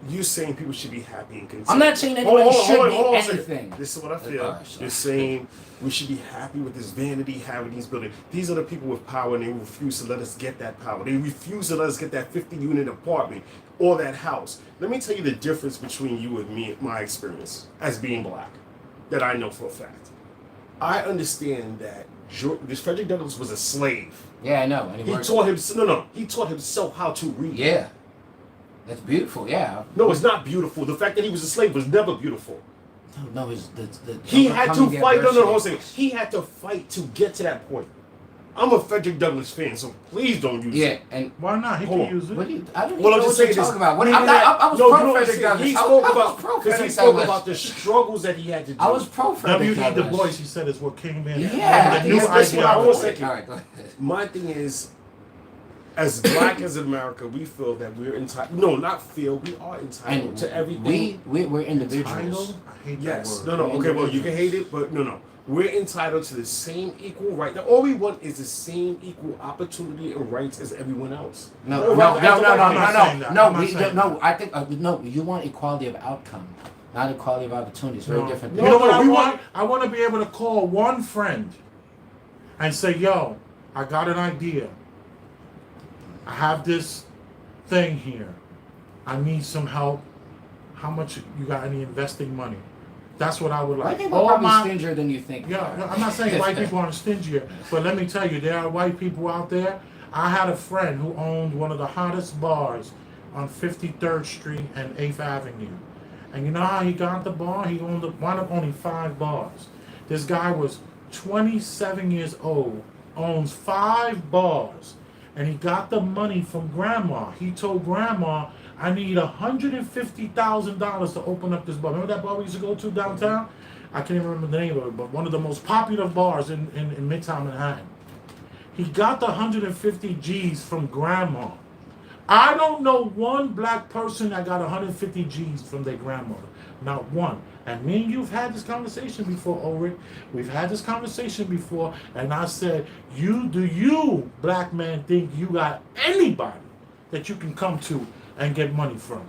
you saying people should be happy and content. I'm not saying anybody should be anything. This is what I feel. You're saying we should be happy with this vanity, having these buildings. These are the people with power, and they refuse to let us get that power. They refuse to let us get that 50-unit apartment or that house. Let me tell you the difference between you and me, my experience as being black, that I know for a fact. I understand that this Frederick Douglass was a slave. Yeah, I know. He taught himself how to read. Yeah. That's beautiful, yeah. No, it's not beautiful. The fact that he was a slave was never beautiful. No, he had to fight. No, he had to fight to get to that point. I'm a Frederick Douglass fan, so please don't use it. Yeah, and why not? He can use it. I don't know what you're talking about. I was pro Frederick Douglass. He spoke about the struggles that he had to do. I was pro Frederick Douglass. W.E. Du Bois, he said, is what came in. Yeah, the new idea. I want to say, my thing is, as black as America, we feel that we're entitled. No, not feel. We are entitled to everything. We're individuals. Entitled? I hate that word. No. Okay, well, you can hate it, but no. We're entitled to the same equal right. Now, all we want is the same equal opportunity and rights as everyone else. No. I think no. You want equality of outcome, not equality of opportunity. It's very different. You know what I want? I want to be able to call one friend and say, "Yo, I got an idea. I have this thing here. I need some help. How much you got? Any investing money?" That's what I would like. White people are probably stingier than you think. Yeah, I'm not saying white people aren't stingier, but let me tell you, there are white people out there. I had a friend who owned one of the hottest bars on 53rd Street and 8th Avenue. And you know how he got the bar? He owned one of only 5 bars. This guy was 27 years old, owns 5 bars, and he got the money from grandma. He told grandma, I need $150,000 to open up this bar. Remember that bar we used to go to downtown? I can't even remember the name of it, but one of the most popular bars in Midtown Manhattan. He got the 150 G's from grandma. I don't know one black person that got 150 G's from their grandmother. Not one. And me and you've had this conversation before, Ulrich. We've had this conversation before, and I said, do you, black man, think you got anybody that you can come to and get money from?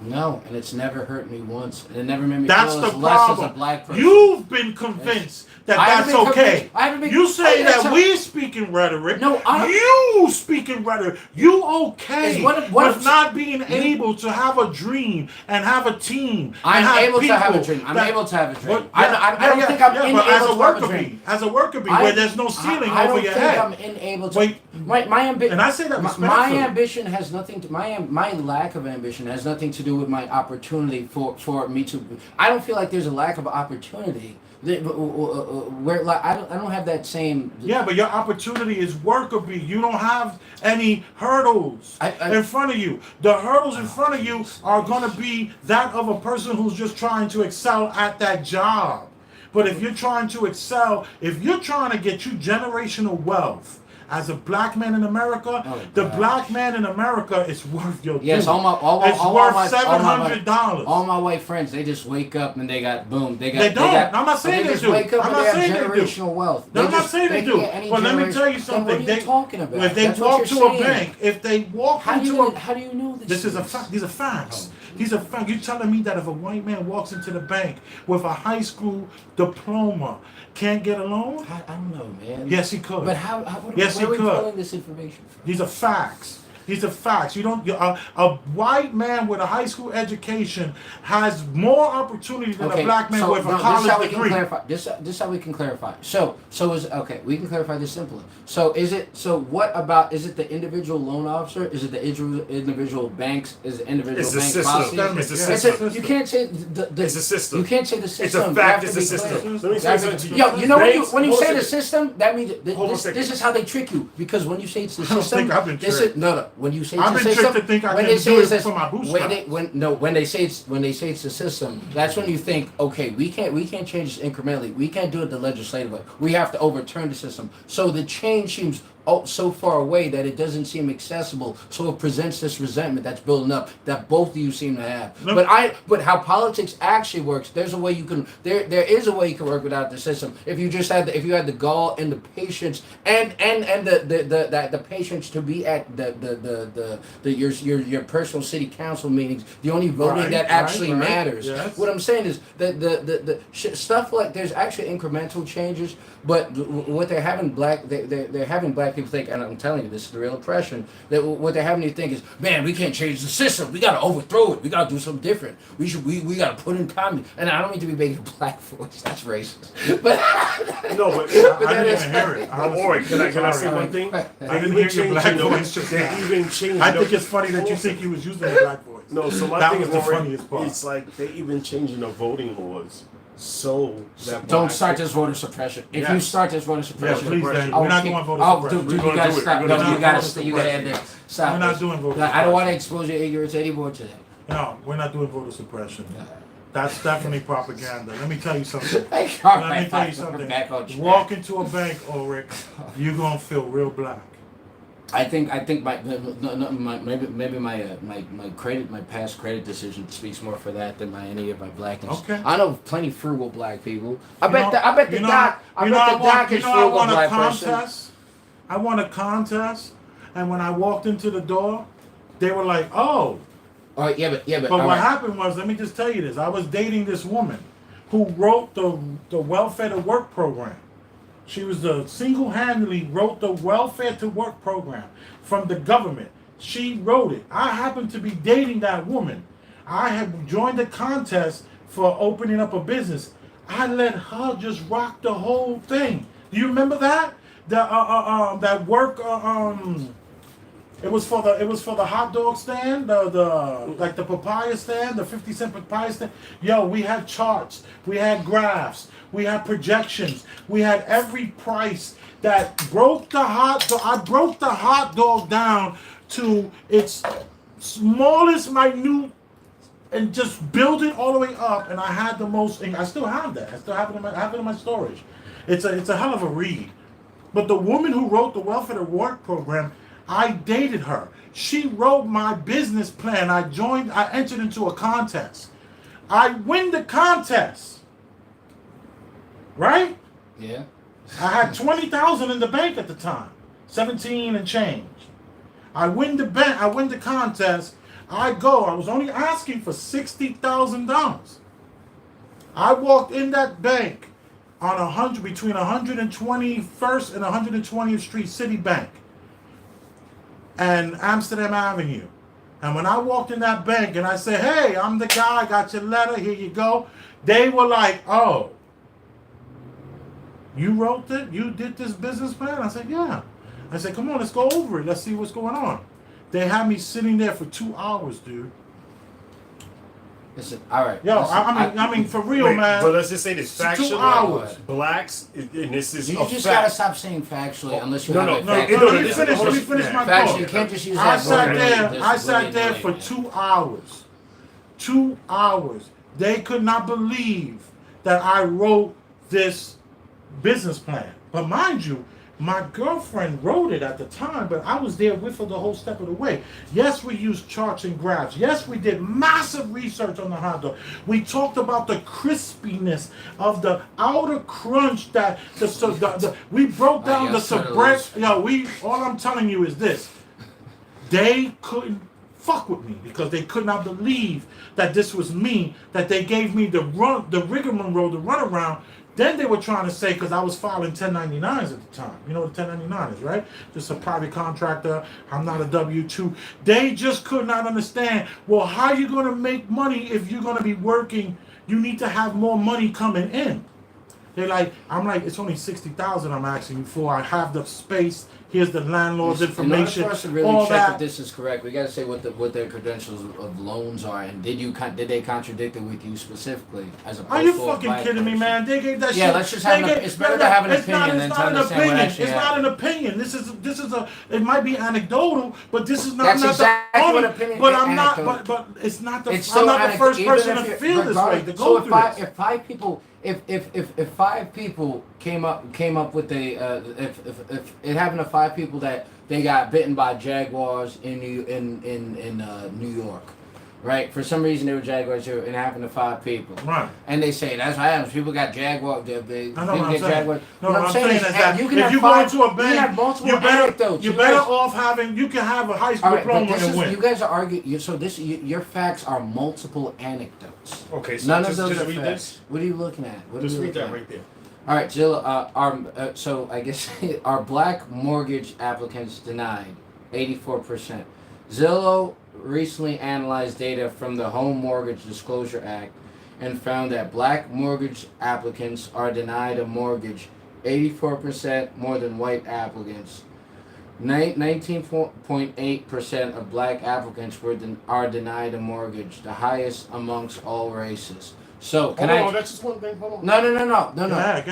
No, and it's never hurt me once. It never made me that's feel the as problem. less as a black person. You've been convinced that that's okay. You say that we speaking rhetoric. No, you speaking rhetoric. You okay with not being able to have a dream and have a team. I'm able to have a dream. I'm able to have a dream. I don't think I'm unable to have a dream. As a worker bee, where there's no ceiling over your head. I don't think I'm unable to. Wait, my ambition. And I say that respectfully. My ambition has nothing to. My lack of ambition has nothing to do with my opportunity for me to. I don't feel like there's a lack of opportunity. Where like I don't have that same. Yeah, but your opportunity is worker bee. You don't have any hurdles in front of you. The hurdles in front of you are going to be that of a person who's just trying to excel at that job. But if you're trying to excel, if you're trying to get you generational wealth, as a black man in America, the black man in America is worth your yes, it's worth $700. All my white friends, they just wake up and they got boom. They don't. I'm not saying they do. Wake up I'm not saying they do. Generational wealth. I'm not saying they do. But let me tell you something. What are you talking about? If they walk to a bank, if they walk into a, how do you know this? This is a fact. These are facts. These are facts. You're telling me that if a white man walks into the bank with a high school diploma, can't get a loan? I don't know, man. Yes, he could. But how yes, where he are we could. pulling this information from? These are facts. These are facts. You don't. A white man with a high school education has more opportunity than a black man with a college degree. This is how we can clarify. So is okay. We can clarify this simpler. So is it? So what about? Is it the individual loan officer? Is it the individual banks? Is it individual bank policies? It's a system. You can't say the. It's a system. You can't say the system. It's a fact. It's a system. Let me say something to you. Yo, you know when you say the system, that means this is how they trick you. Because when you say it's the system, I don't think I've been tricked. No. When you say it's I've the been system, tricked to think I when can they say do it's it for my bootstraps. when they say it's the system, that's when you think, okay, we can't change this incrementally. We can't do it the legislative way. We have to overturn the system. So the change seems so far away that it doesn't seem accessible. So it presents this resentment that's building up that both of you seem to have. No. But how politics actually works, there's a way you can there is a way you can work without the system. If you just had if you had the gall and the patience and the patience to be at your personal city council meetings, the only voting that actually matters. Yes. What I'm saying is that the stuff like there's actually incremental changes, but what they're having they're having black people think, and I'm telling you, this is the real oppression, that what they're having you think is, man, we can't change the system. We got to overthrow it. We got to do something different. We got to put in comedy. And I don't mean to be making a black voice. That's racist. But no, but I didn't even hear it. Or can I say one thing? I didn't hear your black voice just now. Even changed. I think it's funny that you think he was using a black voice. No, so my that thing was is the funniest part. It's like they even changing the voting laws so that don't start this voter suppression. If you start this voter suppression, please, we're not doing voter suppression. Dude, you gotta stop. No, you gotta end it. Stop. We're not doing voter suppression. I don't want to expose your ignorance anymore today. No, we're not doing voter suppression. That's definitely propaganda. Let me tell you something. Let me tell you something. Walk into a bank, Ulrich, you're gonna feel real black. I think maybe my past credit decision speaks more for that than any of my blackness. Okay. I know plenty frugal black people. I bet the doc is frugal black person. I won a contest, and when I walked into the door, they were like, "Oh." Oh yeah, but But what happened was, let me just tell you this: I was dating this woman who wrote the welfare to work program. She was single-handedly wrote the welfare to work program from the government. She wrote it. I happened to be dating that woman. I had joined the contest for opening up a business. I let her just rock the whole thing. Do you remember that? That work. It was for the hot dog stand, the papaya stand, the 50-cent papaya stand. Yo, we had charts, we had graphs, we had projections, we had every price that broke the hot dog. I broke the hot dog down to its smallest minute and just build it all the way up. And I had the most. And I still have that. I still have it in my storage. It's a hell of a read. But the woman who wrote the welfare to work program, I dated her. She wrote my business plan. I entered into a contest. I win the contest. Right? Yeah. I had 20,000 in the bank at the time. 17 and change. I win the contest. I was only asking for $60,000. I walked in that bank on between 121st and 120th Street Citibank and Amsterdam Avenue. And when I walked in that bank and I said, "Hey, I'm the guy, I got your letter, here you go," they were like, "Oh, you wrote it? You did this business plan?" I said, "Yeah." I said, "Come on, let's go over it. Let's see what's going on." They had me sitting there for 2 hours, dude. Listen, all right. Yo, listen, I mean, for real, man. But let's just say this: 2 factually, hours. blacks, and this is you a just fact. gotta stop saying factually unless you No, have no, a no, fact. no, Let me finish my Factually, thought. you can't just use I that sat word. there. I Just sat there willy-nilly, for man. 2 hours. 2 hours. They could not believe that I wrote this business plan. But mind you, my girlfriend wrote it at the time, but I was there with her the whole step of the way. Yes, we used charts and graphs. Yes, we did massive research on the hot dog. We talked about the crispiness of the outer crunch that we broke down the subreddit. All I'm telling you is this. They couldn't fuck with me because they could not believe that this was me, that they gave me the rigmarole, the runaround Then they were trying to say, because I was filing 1099s at the time. You know what a 1099 is, right? Just a private contractor. I'm not a W-2. They just could not understand, well, how you going to make money if you're going to be working? You need to have more money coming in. They're like, I'm like, it's only 60,000 I'm asking you for. I have the space. Here's the landlord's information. In order for us to really all check that. if this is correct, we got to say what their credentials of loans are, and did they contradict it with you specifically as a Are you fucking kidding me, man? They gave that shit. Yeah, let's just have it's better to have an opinion than to understand what actually It's not happened. an opinion. This is a. It might be anecdotal, but this is not. That's not exactly the what only, opinion. But I'm not. Anecdotal. But it's not the. It's I'm so not the first even person if to you're- feel this way. To regardless- go so through this. if five people, if five people came up with a if it happened to five people that they got bitten by jaguars in New York, right? For some reason they were jaguars here, and it happened to five people. Right. And they say that's what happens. People got jaguar. They I know what people I'm get saying. jaguar. No, what I'm saying is that you can if have you go five, into a you can have bank, multiple you're better. anecdotes. You're You better guys- off having. You can have a high school All right, but diploma and win. you guys are arguing. So your facts are multiple anecdotes. Okay, so None just, of those just are read facts. this. What are you looking at? What Just are you read looking that at? right there. All right, Jill. So I guess our black mortgage applicants denied 84%. Zillow recently analyzed data from the Home Mortgage Disclosure Act and found that black mortgage applicants are denied a mortgage 84% more than white applicants. 19.8% of black applicants are denied a mortgage, the highest amongst all races. So can Hold on, that's just one thing. Hold on. No. Go ahead,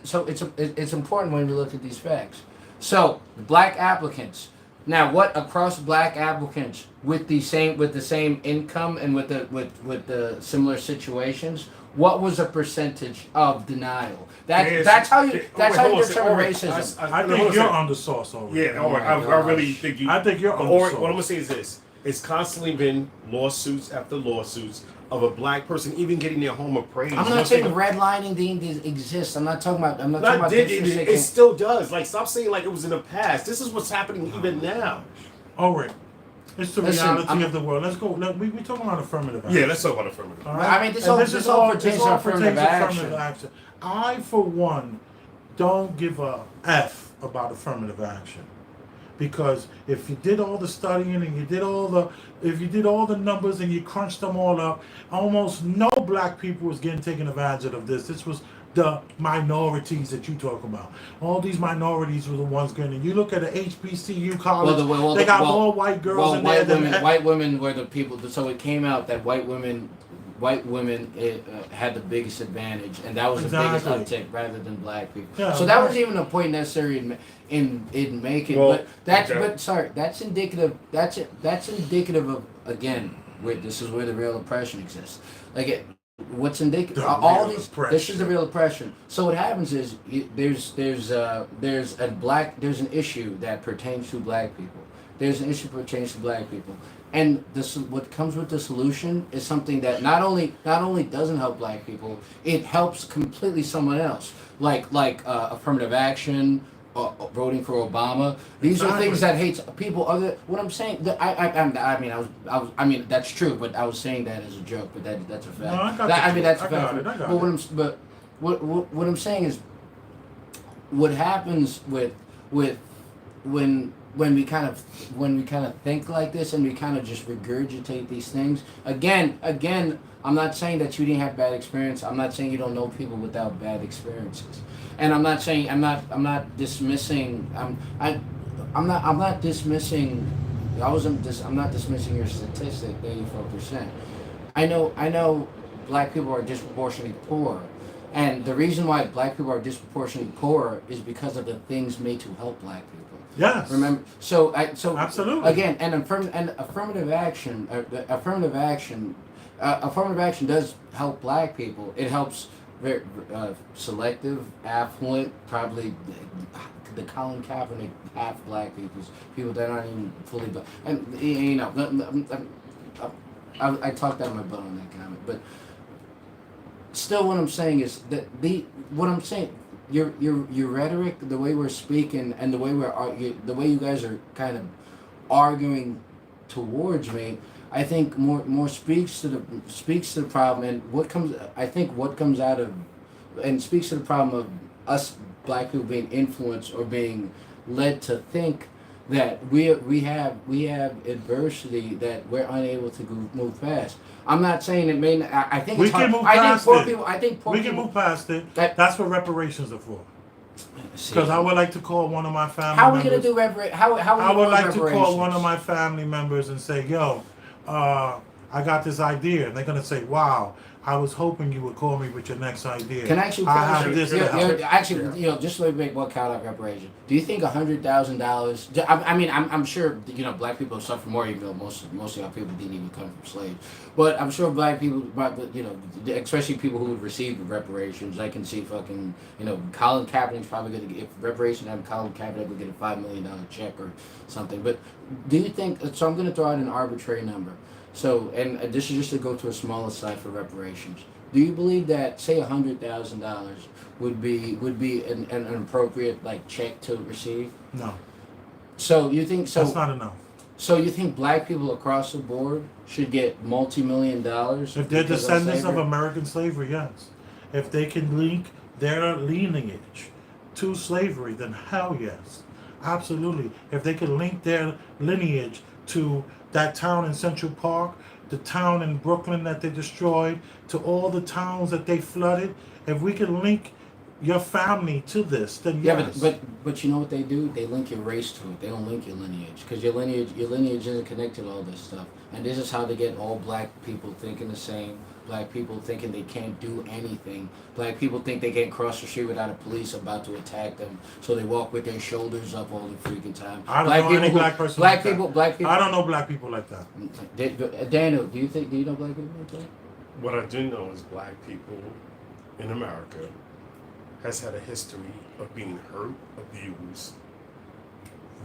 So it's important when we look at these facts. So black applicants. Now, what across black applicants with the same income and with the similar situations? What was the percentage of denial? That's how you determine racism. I think you're on the sauce already. Yeah, all right. I really think you. I think you're on the Or sauce. what I'm gonna say is this: it's constantly been lawsuits after lawsuits of a black person even getting their home appraised. I'm not saying redlining exists. I'm not talking about. I'm not talking Not about. did it still does. Like, stop saying like it was in the past. This is what's happening even now. All right. It's the Listen, reality of the world. Let's go. We talking about affirmative action. Yeah, let's talk about affirmative. All I mean, this all pertains to affirmative action. I, for one, don't give a F about affirmative action. Because if you did all the studying and you did all the numbers and you crunched them all up, almost no black people was getting taken advantage of this. This was the minorities that you talk about. All these minorities were the ones getting. You look at the HBCU college, they got more white girls in there than white women were the people. So it came out that white women had the biggest advantage, and that was the biggest uptick rather than black people. Yeah, so that wasn't even a point necessary in making. Well, that's indicative. That's indicative of, again, this is where the real oppression exists. What's indicative? All these. Oppression. This is the real oppression. So what happens is there's an issue that pertains to black people. There's an issue that pertains to black people. And what comes with the solution is something that not only doesn't help black people, it helps completely someone else. Like affirmative action, voting for Obama. These are things that hates people. What I'm saying, I mean that's true, but I was saying that as a joke. But that's a fact. No, I got That's a I got fact. it, I got But what I'm saying is, what happens with when we kind of think like this and we kind of just regurgitate these things again, I'm not saying that you didn't have bad experience. I'm not saying you don't know people without bad experiences, and I'm not saying I'm not dismissing. I'm not dismissing your statistic, 84%. I know black people are disproportionately poor, and the reason why black people are disproportionately poor is because of the things made to help black people. Yes. Remember, so Absolutely. Again, affirmative action does help black people. It helps very selective, affluent, probably the Colin Kaepernick half black people that aren't even fully black. And I talked out of my butt on that comment, but still, what I'm saying is that your rhetoric, the way we're speaking, and the way the way you guys are kind of arguing towards me, I think more speaks to the problem. And what comes out of and speaks to the problem of us black people being influenced or being led to think that we have adversity that we're unable to move past. I'm not saying it may not, I think We it's can hard. move I think past poor it. people. I think poor We people. can move past it. That- That's what reparations are for. See, Because I would like to call one of my family how are we members. gonna do reparations? How I would like to call reparations? one of my family members and say, yo, I got this idea. And they're going to say, wow, I was hoping you would call me with your next idea. Can I actually I ask have you? this to help. Actually, just let me make one count of reparation. Do you think $100,000? I mean, I'm sure black people suffer more, even though most of our people didn't even come from slaves. But I'm sure black people, especially people who would receive reparations, I can see fucking Colin Kaepernick's probably going to get, if reparations have Colin Kaepernick would get a $5 million check or something. But do you think? So I'm going to throw out an arbitrary number. So, and this is just to go to a smaller side for reparations. Do you believe that, say, $100,000 would be an appropriate check to receive? No. So you think so? That's not enough. So you think black people across the board should get multi-million dollars? If they're because descendants of slavery? American slavery, yes. If they can link their lineage to slavery, then hell yes. Absolutely. If they can link their lineage to that town in Central Park, the town in Brooklyn that they destroyed, to all the towns that they flooded, if we can link your family to this, then yes. Yeah, but you know what they do? They link your race to it. They don't link your lineage because your lineage isn't connected to all this stuff. And this is how they get all black people thinking the same. Black people thinking they can't do anything. Black people think they can't cross the street without a police about to attack them, so they walk with their shoulders up all the freaking time. I don't know any black person like that. Black people. I don't know black people like that. Daniel, do you know black people like that? What I do know is black people in America has had a history of being hurt, abused,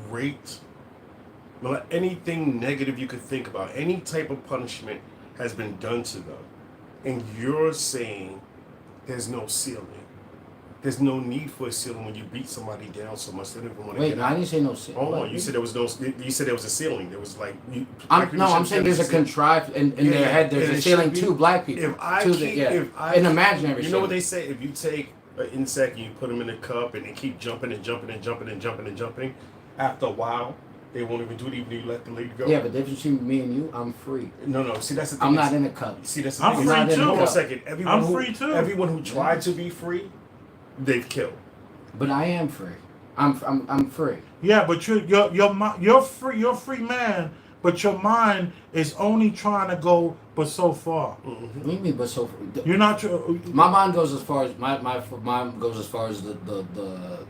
raped, anything negative you could think about, any type of punishment has been done to them. And you're saying there's no ceiling. There's no need for a ceiling when you beat somebody down so much they don't even want to Wait, get no, out. I didn't say no ceiling. Hold on, you said there was no. You said there was a ceiling. There was I'm saying there's a contrived in their head. There's a ceiling to black people. An imaginary. You know what they say? If you take an insect and you put them in a cup and they keep jumping and jumping and jumping and jumping and jumping, after a while they won't even do it even if you let the lady go. Yeah, but the difference between me and you, I'm free. No. See, that's the thing. I'm not in a cup. See, that's the I'm thing. free too. Hold on a second. I'm free too. Everyone who tried to be free, they've killed. But I am free. I'm free. Yeah, but you're free. You're a free man, but your mind is only trying to go but so far. What do you mean? But so You're not. my mind goes as far as my mind goes as far as the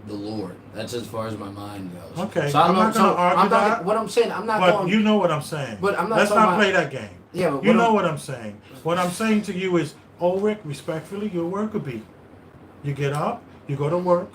Lord. That's as far as my mind goes. Okay, So I'm not gonna argue that. What I'm saying, I'm not But going. you know what I'm saying. But I'm not Let's talking not about- play that game. Yeah, but You know what I'm saying. What I'm saying to you is, Ulrich, respectfully, you're a worker bee. You get up, you go to work,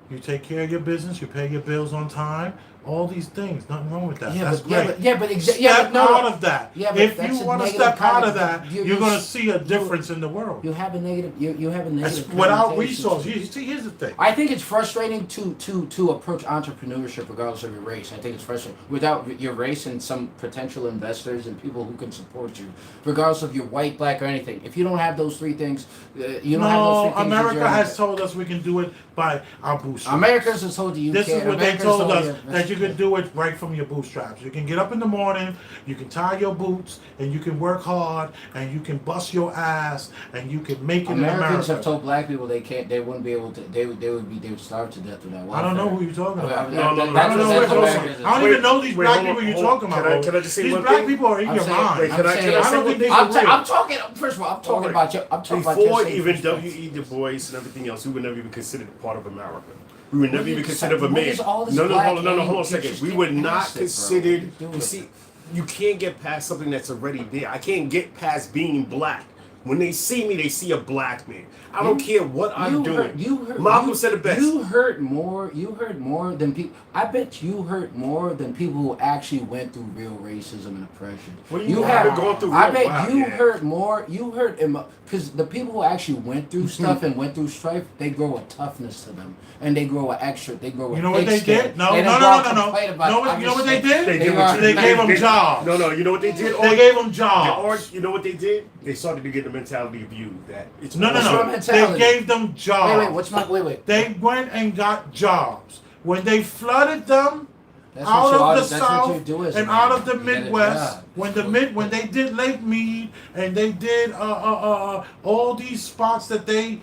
you take care of your business, you pay your bills on time. All these things, nothing wrong with that. Yeah, That's but, great. Step out of that. Yeah, but if that's you a want to negative step out of connotation. that, you're going to see a difference in the world. You have a negative. You have a That's negative. without connotation. resources. You see, here's the thing. I think it's frustrating to approach entrepreneurship regardless of your race. I think it's frustrating without your race and some potential investors and people who can support you, regardless of you're white, black, or anything. If you don't have those three things, you don't have those three things. America has told us we can do it by our bootstraps. Americans has told you. This is what they Americans told us, you that you can do it right from your bootstraps. You can get up in the morning, you can tie your boots, and you can work hard, and you can bust your ass, and you can make it in Americans America. have told black people they can't. They wouldn't be able to. They would starve to death without welfare. I don't know who you're talking about. No, I don't even know these black people you're talking about. Can I just say these one black thing? people are in your mind. Can I say I don't think they one thing? I'm talking. First of all, I'm talking about you. I'm talking about Before your even safe W.E. Du Bois and everything else, we were never even considered a part of America. We were never even considered a what man. is all this No, black hold on a hate? second. Just We get were past not it, bro. considered. What are you You doing? see, you can't get past something that's already there. I can't get past being black. When they see me, they see a black man. I don't care what I'm doing. Malcolm said it best. You hurt more than people. I bet you hurt more than people who actually went through real racism and oppression. What do you mean? I've been going through I real- bet wow, you yeah. hurt more. You hurt because the people who actually went through stuff and went through strife, they grow a toughness to them, and they grow a extra. They grow. You know what they did? No. You know what they did? They They gave them jobs. No, you know what they did? They gave them jobs. Or you know what they did? They started to get mentality of you that it's No, no, What's no. your mentality? They gave them jobs. Wait, what's my wait? They went and got jobs. When they flooded them That's out what you of ought- the that's what you South do as a and man. out of the You get a Midwest, job. when they did Lake Mead and they did all these spots that they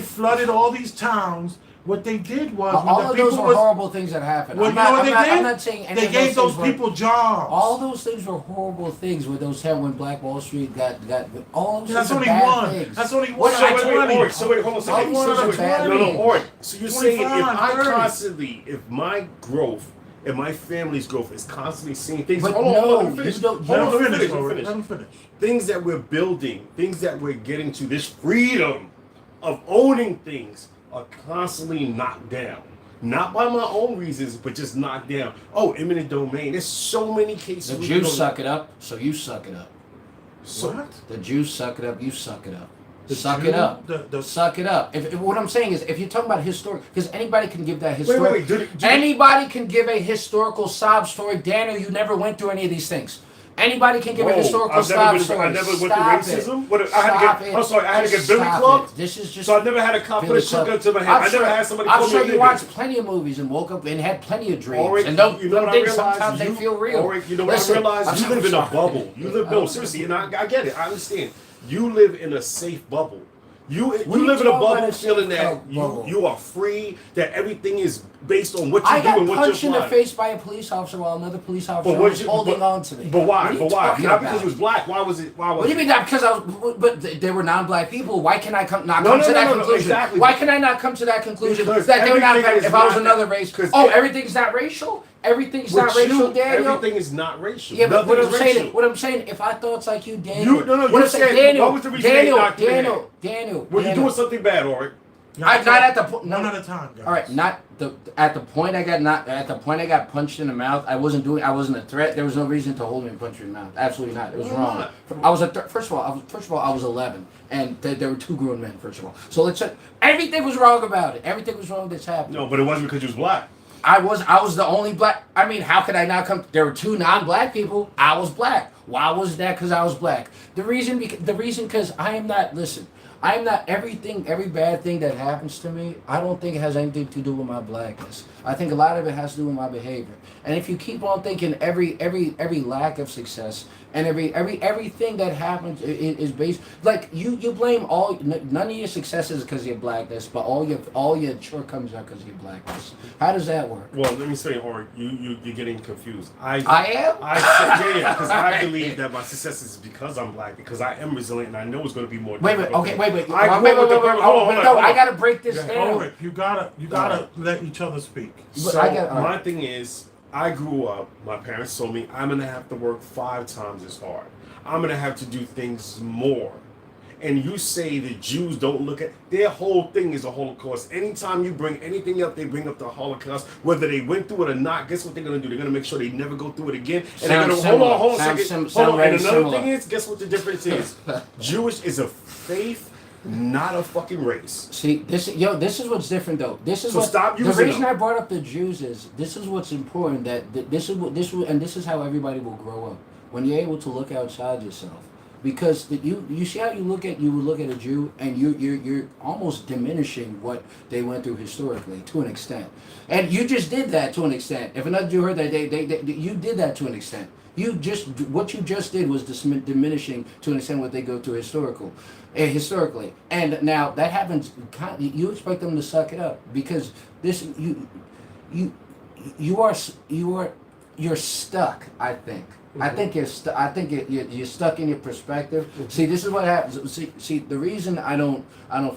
flooded all these towns, what they did was when All the of people those were was horrible things that happened. well, I'm you know not, what I'm they not, did? I'm not saying any They of gave those things were- people jobs. All those things were horrible things. With those when Black Wall Street got all those That's things are only bad one. things. That's only one. What So I wait, told wait, you- Ori, so wait, hold on a second. One of So the wait, bad no, things. Ori. So you're saying if 25, I 30. constantly, if my growth and my family's growth is constantly seeing things. But hold on, no, hold on, let me finish. you don't- Let Hold them on, let me finish, let me Lord. Let them finish. Things that we're building, things that we're getting to, this freedom of owning things are constantly knocked down. Not by my own reasons, but just knocked down. Oh, eminent domain. There's so many cases. The we Jews can go- suck it up, so you suck it up. So, What? The Jews suck it up, you suck it up. The Suck Jew- it up. the- Suck it up. If what I'm saying is, if you're talking about historic, because anybody can give that wait, historic. wait, wait. Anybody can give a historical sob story. Daniel, you never went through any of these things. Anybody can give a historical sob story. I never went through Stop racism. it. What, I had to Stop get. it. I'm sorry. I had to get Just Billy stop Club. it. This is just. So I never had a cop put a Billy shotgun Club. to my head. I'm I sure, never had somebody I'm call sure me a you nigga. watched plenty of movies and woke up and had plenty of dreams. Ulrich, and don't, you know them what I things realized? sometimes they feel real. Ulrich, you know what Listen, I realized? I'm You live in a sorry. bubble. You live no seriously, and I get it. I understand. You live in a safe bubble. You What are live you in a talking about bubble a feeling safe that bubble? you are free, that everything is based on what you I do got and what punched you're in the applying. face by a police officer while another police officer But what was you- holding but- on to me. But why? What are you But why? talking Not because about? it was black. Why was it? Why was What do you it? mean not because I was? But they were non-black people. Why can I not No, come no, to no, that no, no, conclusion? exactly. Why can I not come to that conclusion Because that they were not? everything is If I was not- another race, because oh, it- everything's not racial. Everything's With not racial, you, Daniel. everything is not racial. Yeah, but Nothing is racial. what I'm saying, if I thought like you, Daniel. You- no, no, what you I'm saying, said- Daniel, what was the reason they knocked you in? Daniel. Were you Daniel. doing something bad, Ulrich? I'm not at the point. One at a time, guys. All right, not the at the point I got punched in the mouth. I wasn't a threat. There was no reason to hold me and punch me in the mouth. Absolutely not. It was Why wrong. not? I was first of all, I was 11, and there were two grown men. First of all, so let's everything was wrong about it. Everything was wrong that's happened. No, but it wasn't because you was black. I was the only black. I mean, how could I not come? There were two non-black people. I was black. Why was that? Because I was black. The reason because I am not. Listen, I am not everything. Every bad thing that happens to me, I don't think it has anything to do with my blackness. I think a lot of it has to do with my behavior. And if you keep on thinking every lack of success and everything that happens is based like you blame none of your successes because of your blackness, but all your shortcomings are because of your blackness. How does that work? Well, let me say, Ulrich, you're getting confused. I am. I said, yeah, because I believe that my success is because I'm black, because I am resilient, and I know it's going to be more. Wait. difficult. Okay. Wait. Wait, Hold on. hold on. I gotta break this Yeah, down. Ulrich, you gotta let each other speak. So I got- all my right. thing is, I grew up. My parents told me I'm gonna have to work 5 times as hard. I'm gonna have to do things more. And you say the Jews don't look at their whole thing is a Holocaust. Anytime you bring anything up, they bring up the Holocaust, whether they went through it or not. Guess what they're gonna do? They're gonna make sure they never go through it again. And they're gonna hold on a second. Hold on. And another thing is, guess what the difference is? Jewish is a faith, not a fucking race. See, this is what's different though. This is So what stop the using reason them. I brought up the Jews is this is what's important this is how everybody will grow up when you're able to look outside yourself. Because you see how you would look at a Jew and you're almost diminishing what they went through historically to an extent, and you just did that to an extent. If another Jew heard that you did that to an extent. What you just did was diminishing to an extent what they go through historically, and now that happens. You expect them to suck it up because you're stuck. I think. I think you're stuck in your perspective. See, this is what happens. See, the reason I don't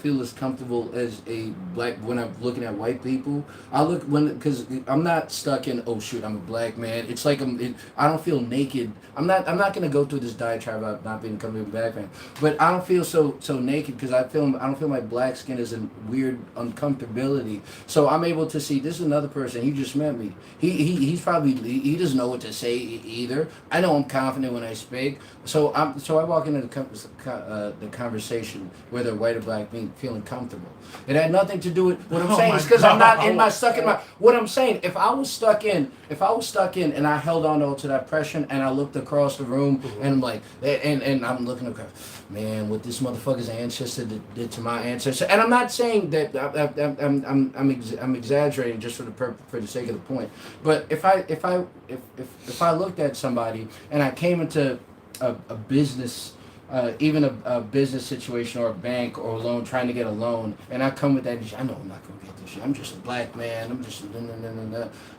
feel as comfortable as a black when I'm looking at white people. Because I'm not stuck in oh shoot I'm a black man. It's like I don't feel naked. I'm not gonna go through this diatribe about not being comfortable with a black man. But I don't feel so naked because I don't feel my black skin is in weird uncomfortability. So I'm able to see this is another person. He just met me. He doesn't know what to say either. I know I'm confident when I speak. So I walk into the conversation, whether white or black, being feeling comfortable. It had nothing to do with what I'm saying. It's because I'm not in my stuck in my. What I'm saying, if I was stuck in, and I held on to that pressure, and I looked across the room, and I'm like, and I'm looking across, man, what this motherfucker's ancestor did to my ancestor. And I'm not saying that I'm exaggerating just for the sake of the point. But if I looked at somebody and I came into a business, even a business situation or a bank or a loan, trying to get a loan, and I come with that, I know I'm not gonna get this shit. I'm just a black man. I'm just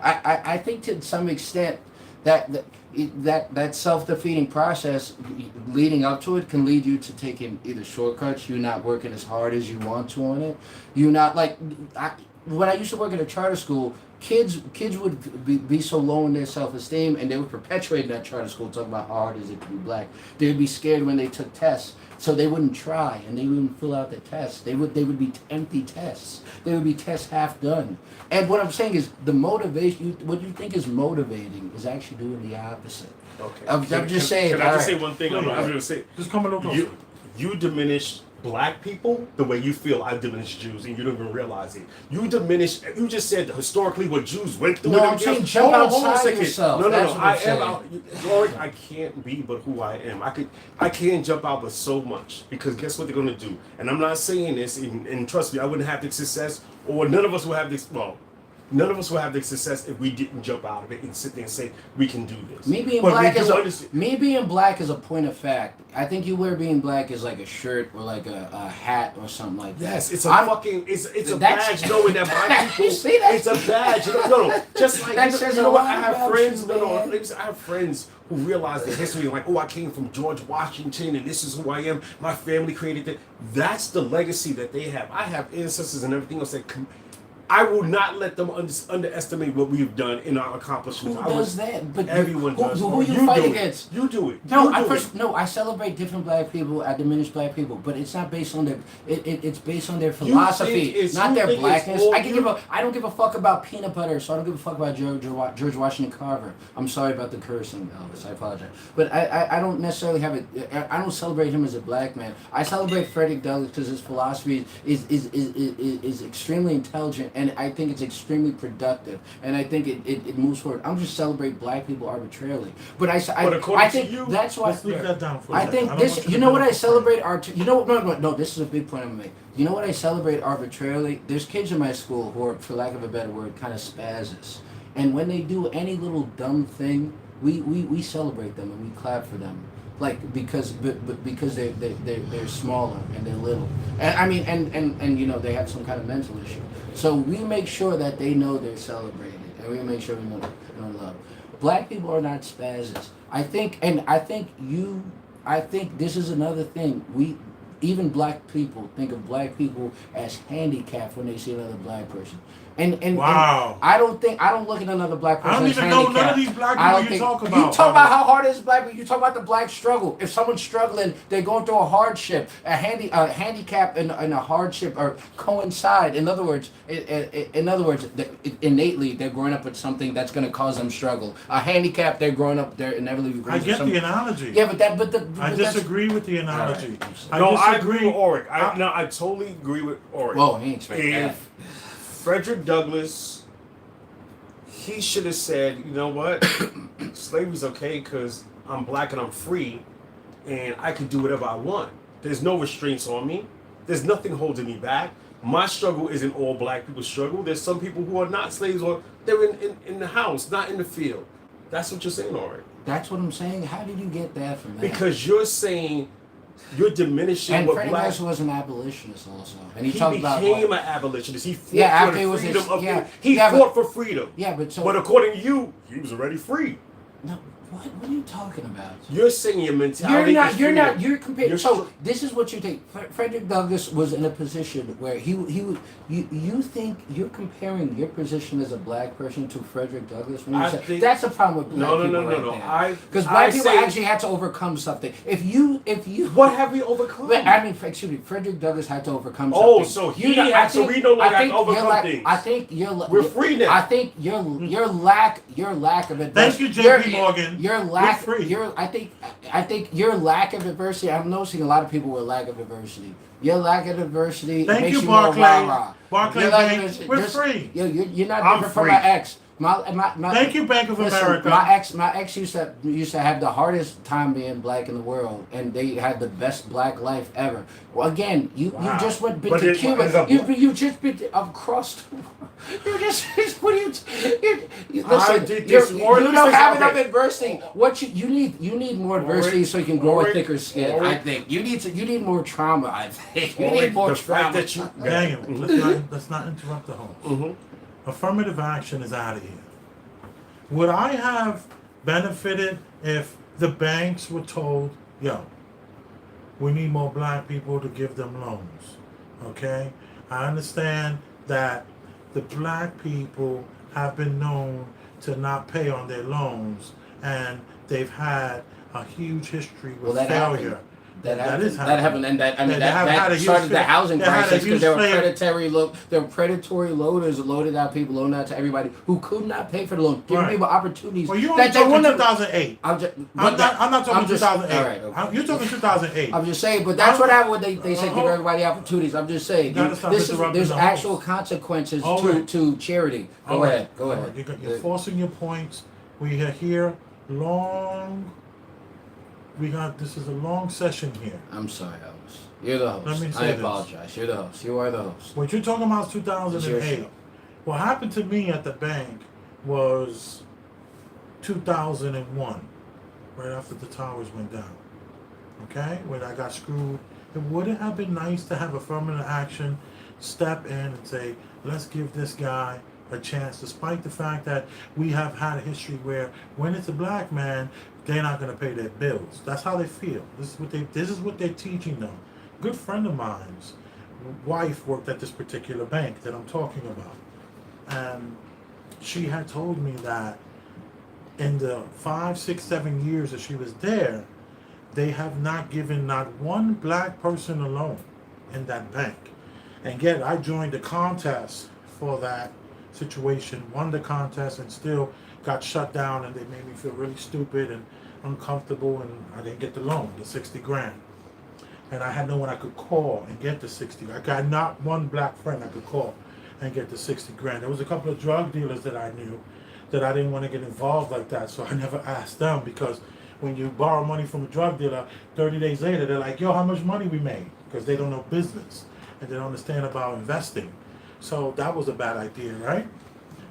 I think to some extent that self-defeating process leading up to it can lead you to taking either shortcuts. You're not working as hard as you want to on it. You're not when I used to work at a charter school, kids would be so low in their self-esteem, and they would perpetuate in that charter school, talking about how hard it is to be black. They'd be scared when they took tests, so they wouldn't try, and they wouldn't fill out the tests. They would be empty tests. They would be tests half done. And what I'm saying is, the motivation, what you think is motivating, is actually doing the opposite. Okay. I'm just saying. Can I just say one thing? I'm going to say. Just come a little closer. You diminish black people the way you feel I diminish Jews, and you don't even realize it. You just said historically what Jews went through. No, I'm saying jump outside yourself. No. I can't be but who I am. I can't jump out but so much, because guess what they're going to do? And I'm not saying this, and trust me, I wouldn't have the success, or none of us will have this. Well, none of us will have the success if we didn't jump out of it and sit there and say we can do this. Me being black is a point of fact. I think you wear being black as like a shirt or like a hat or something like that. Yes, it's a badge knowing that black people. See that? It's a badge. No. Just like you know what? I have friends. I have friends who realize the history, like, oh, I came from George Washington, and this is who I am. My family created it. That's the legacy that they have. I have ancestors and everything else that. I will not let them underestimate what we've done in our accomplishments. Who does that? But everyone does. Who you fight against? You do it. No, I celebrate different black people. I diminish black people, but it's not based on their. It's based on their philosophy, not their blackness. I don't give a fuck about peanut butter, so I don't give a fuck about George Washington Carver. I'm sorry about the cursing, Elvis. I apologize, but I don't necessarily have it. I don't celebrate him as a black man. I celebrate Frederick Douglass because his philosophy is extremely intelligent. And I think it's extremely productive, and I think it moves forward. I'm just celebrate black people arbitrarily, but I think you, that's why. Let's leave that down for I think this. You know what I celebrate? No. This is a big point I'm gonna make. You know what I celebrate arbitrarily? There's kids in my school who are, for lack of a better word, kind of spazzes, and when they do any little dumb thing, we celebrate them and we clap for them. Like because they're smaller and they're little, and I mean and you know they have some kind of mental issue. So we make sure that they know they're celebrated, and we make sure we know they're loved. Black people are not spazzes. I think this is another thing. Even black people think of black people as handicapped when they see another black person. And wow. And I don't look at another black person. I don't as even handicapped. know none of these black people you talk about. You talk about how hard it is black people. You talk about the black struggle. If someone's struggling, they're going through a hardship. A handicap and a hardship are coincide. In other words, innately they're growing up with something that's going to cause them struggle. A handicap, they're growing up. They're inevitably. I get the analogy. Yeah, I disagree with the analogy. Right. I agree with Oric. I totally agree with Oric. Whoa, he ain't expecting that. Frederick Douglass, he should have said, you know what, slavery's okay because I'm black and I'm free, and I can do whatever I want. There's no restraints on me. There's nothing holding me back. My struggle isn't all black people's struggle. There's some people who are not slaves, or they're in the house, not in the field. That's what you're saying, Oric. That's what I'm saying. How did you get that from that? Because you're saying you're diminishing and what Freddie black. Mercer was an abolitionist also, and he became about an abolitionist. He fought after for he was freedom of. yeah, he yeah, fought for freedom. Yeah, but according to you, he was already free. No, what are you talking about? You're saying your mentality. You're comparing. So this is what you think. Frederick Douglass was in a position where you think you're comparing your position as a black person to Frederick Douglass when you say that's a problem with black people. No. Because black people actually had to overcome something. If you what have we overcome? I mean, excuse me, Frederick Douglass had to overcome something. Oh, so so we no longer have to overcome things. I think we're free now. I think your lack of advice. Thank you, J.P. Morgan. your lack, We're free. I think your lack of adversity. I'm noticing a lot of people with lack of adversity. Your lack of adversity Thank makes you, you more Barclay. rah-rah. Barclay Your lack of Bank. adversity- We're just- free. You're not I'm different from free. my ex. My Thank you, Bank of listen, America. My ex used to have the hardest time being black in the world, and they had the best black life ever. Well, again, you just been But to it- Cuba. it's a- You just been across. You just what do you I listen? did You this more than don't this. have enough Okay. adversity. What you need more adversity so you can grow a Alright. thicker skin. I Alright. think you need more trauma. I think you Alright, need more the trauma. fact that you- Daniel, let's not interrupt the host. Mm-hmm. Affirmative action is out of here. Would I have benefited if the banks were told, yo, we need more black people to give them loans? Okay? I understand that the black people have been known to not pay on their loans, and they've had a huge history with Well, that failure. happened. That is That happened, and that They have had a that huge started the fail- housing they had a crisis huge because there were fail- predatory loaders loaded out people, loaned out to everybody who could not pay for the loan, giving Right. people opportunities Well, you only that they talking wouldn't. 2008. I'm just, I'm not talking I'm just- 2008. all right, okay. You're talking 2008. I'm just saying, but that's what happened when they said give hold- everybody opportunities. I'm just saying, You gotta stop interrupting there's the actual host. consequences All to, right. to charity. Go All right. ahead, go All ahead. right. You're forcing your points. We are here long. This is a long session here. I'm sorry, host. You're the host. Let me I say this. apologize. You're the host. You are the host. What you're talking about is It's your 2008. show. What happened to me at the bank was 2001, right after the towers went down. Okay? When I got screwed. It wouldn't have been nice to have affirmative action step in and say, let's give this guy a chance, despite the fact that we have had a history where when it's a black man, they're not going to pay their bills. That's how they feel. This is what they're teaching them. Good friend of mine's wife worked at this particular bank that I'm talking about, and she had told me that in the 5, 6, 7 years that she was there, they have not given not one black person a loan in that bank. And yet I joined the contest for that situation, won the contest, and still got shut down, and they made me feel really stupid and uncomfortable, and I didn't get the loan, the 60 grand. And I had no one I could call and get the 60. I got not one black friend I could call and get the 60 grand. There was a couple of drug dealers that I knew that I didn't want to get involved like that, so I never asked them, because when you borrow money from a drug dealer, 30 days later, they're like, yo, how much money we made? Because they don't know business and they don't understand about investing. So that was a bad idea, right?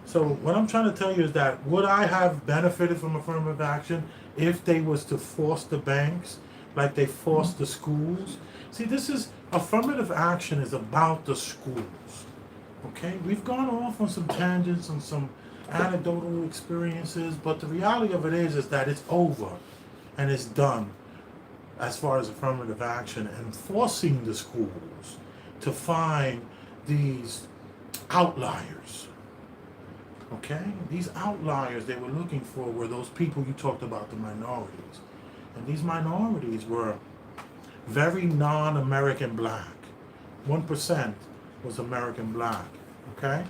So what I'm trying to tell you is that would I have benefited from affirmative action if they was to force the banks like they forced the schools? See, this is affirmative action is about the schools. Okay? We've gone off on some tangents and some anecdotal experiences, but the reality of it is that it's over and it's done as far as affirmative action and forcing the schools to find these outliers. Okay? These outliers they were looking for were those people you talked about, the minorities. And these minorities were very non-American black. 1% was American black. Okay?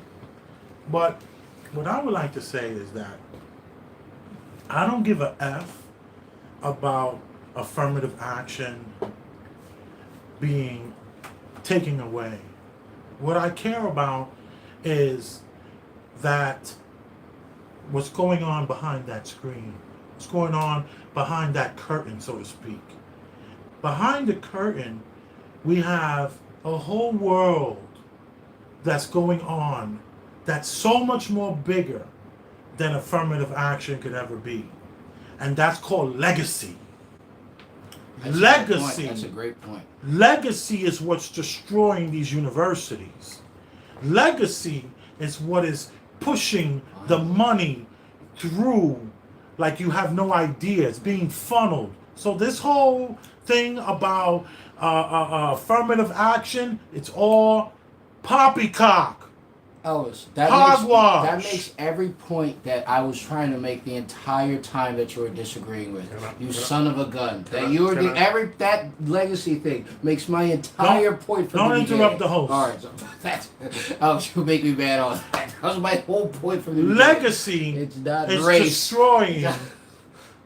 But what I would like to say is that I don't give a F about affirmative action being taken away. What I care about is that what's going on behind that screen, what's going on behind that curtain, so to speak. Behind the curtain, we have a whole world that's going on that's so much more bigger than affirmative action could ever be. And that's called legacy. Legacy. That's a great point. Legacy is what's destroying these universities. Legacy is what is pushing the money through like you have no idea. It's being funneled. So this whole thing about affirmative action, it's all poppycock. Elvis, Hogwash. that makes every point that I was trying to make the entire time that you were disagreeing with. You son of a gun. That legacy thing makes my entire point from Don't the interrupt beginning. the host. All right, so that's you make me mad on that. That was my whole point from the beginning. Legacy It's not is race. destroying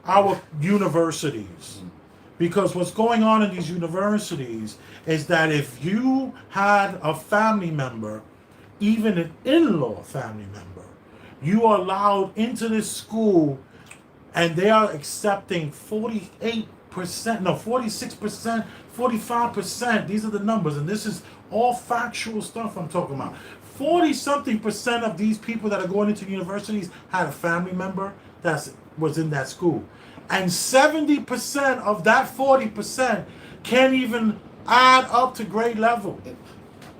our universities. Because what's going on in these universities is that if you had a family member, even an in-law family member, you are allowed into this school and they are accepting 48%, no, 46%, 45%. These are the numbers, and this is all factual stuff I'm talking about. 40 something percent of these people that are going into universities had a family member that was in that school. And 70% of that 40% can't even add up to grade level.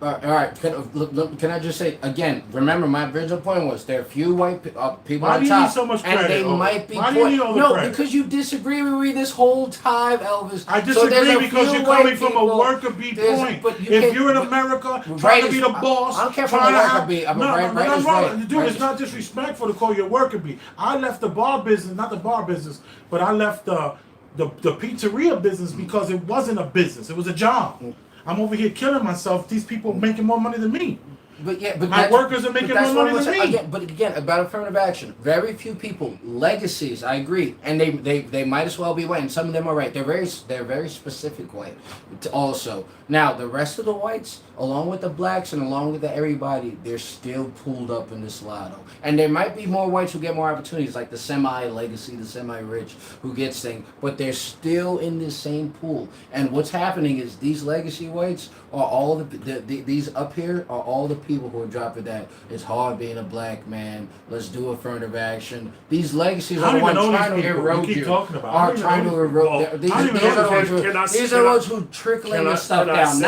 All right. Can I just say again? Remember, my original point was there are few white people Why on do you top, need so much and credit, they Owen? might be. Why do you need all the No, credit? because you disagree with me this whole time, Elvis. I So there's disagree a because few you're coming white from a people- worker bee there's- point. but you If can't- you're in but- America right trying to is- be the boss, I don't care if I'm trying a to worker have, bee. I'm a no, right- no, right no, is no, right. dude, Right it's is- not disrespectful to call you a worker bee. I left the bar business, not the bar business, but I left the pizzeria business because it wasn't a business; it was a job. I'm over here killing myself. These people making more money than me. But yeah, but My that's- workers are but making that's more what money I'm than saying. me. Again, but again, about affirmative action, very few people, legacies. I agree, and they might as well be white, and some of them are right. They're very specific white. Also, now the rest of the whites, along with the blacks and along with everybody, they're still pulled up in this lotto. And there might be more whites who get more opportunities, like the semi-legacy, the semi-rich who gets things, but they're still in this same pool. And what's happening is these legacy whites are all these up here are all the people who are dropping that. It's hard being a black man. Let's do affirmative action. These legacies I are don't the even ones know trying these to people. erode You keep you. talking about. I Are don't even trying know to these erode. people. These I don't are even know the ones these who. people. These Can are I- the ones who trickling can I- the stuff can I down. say-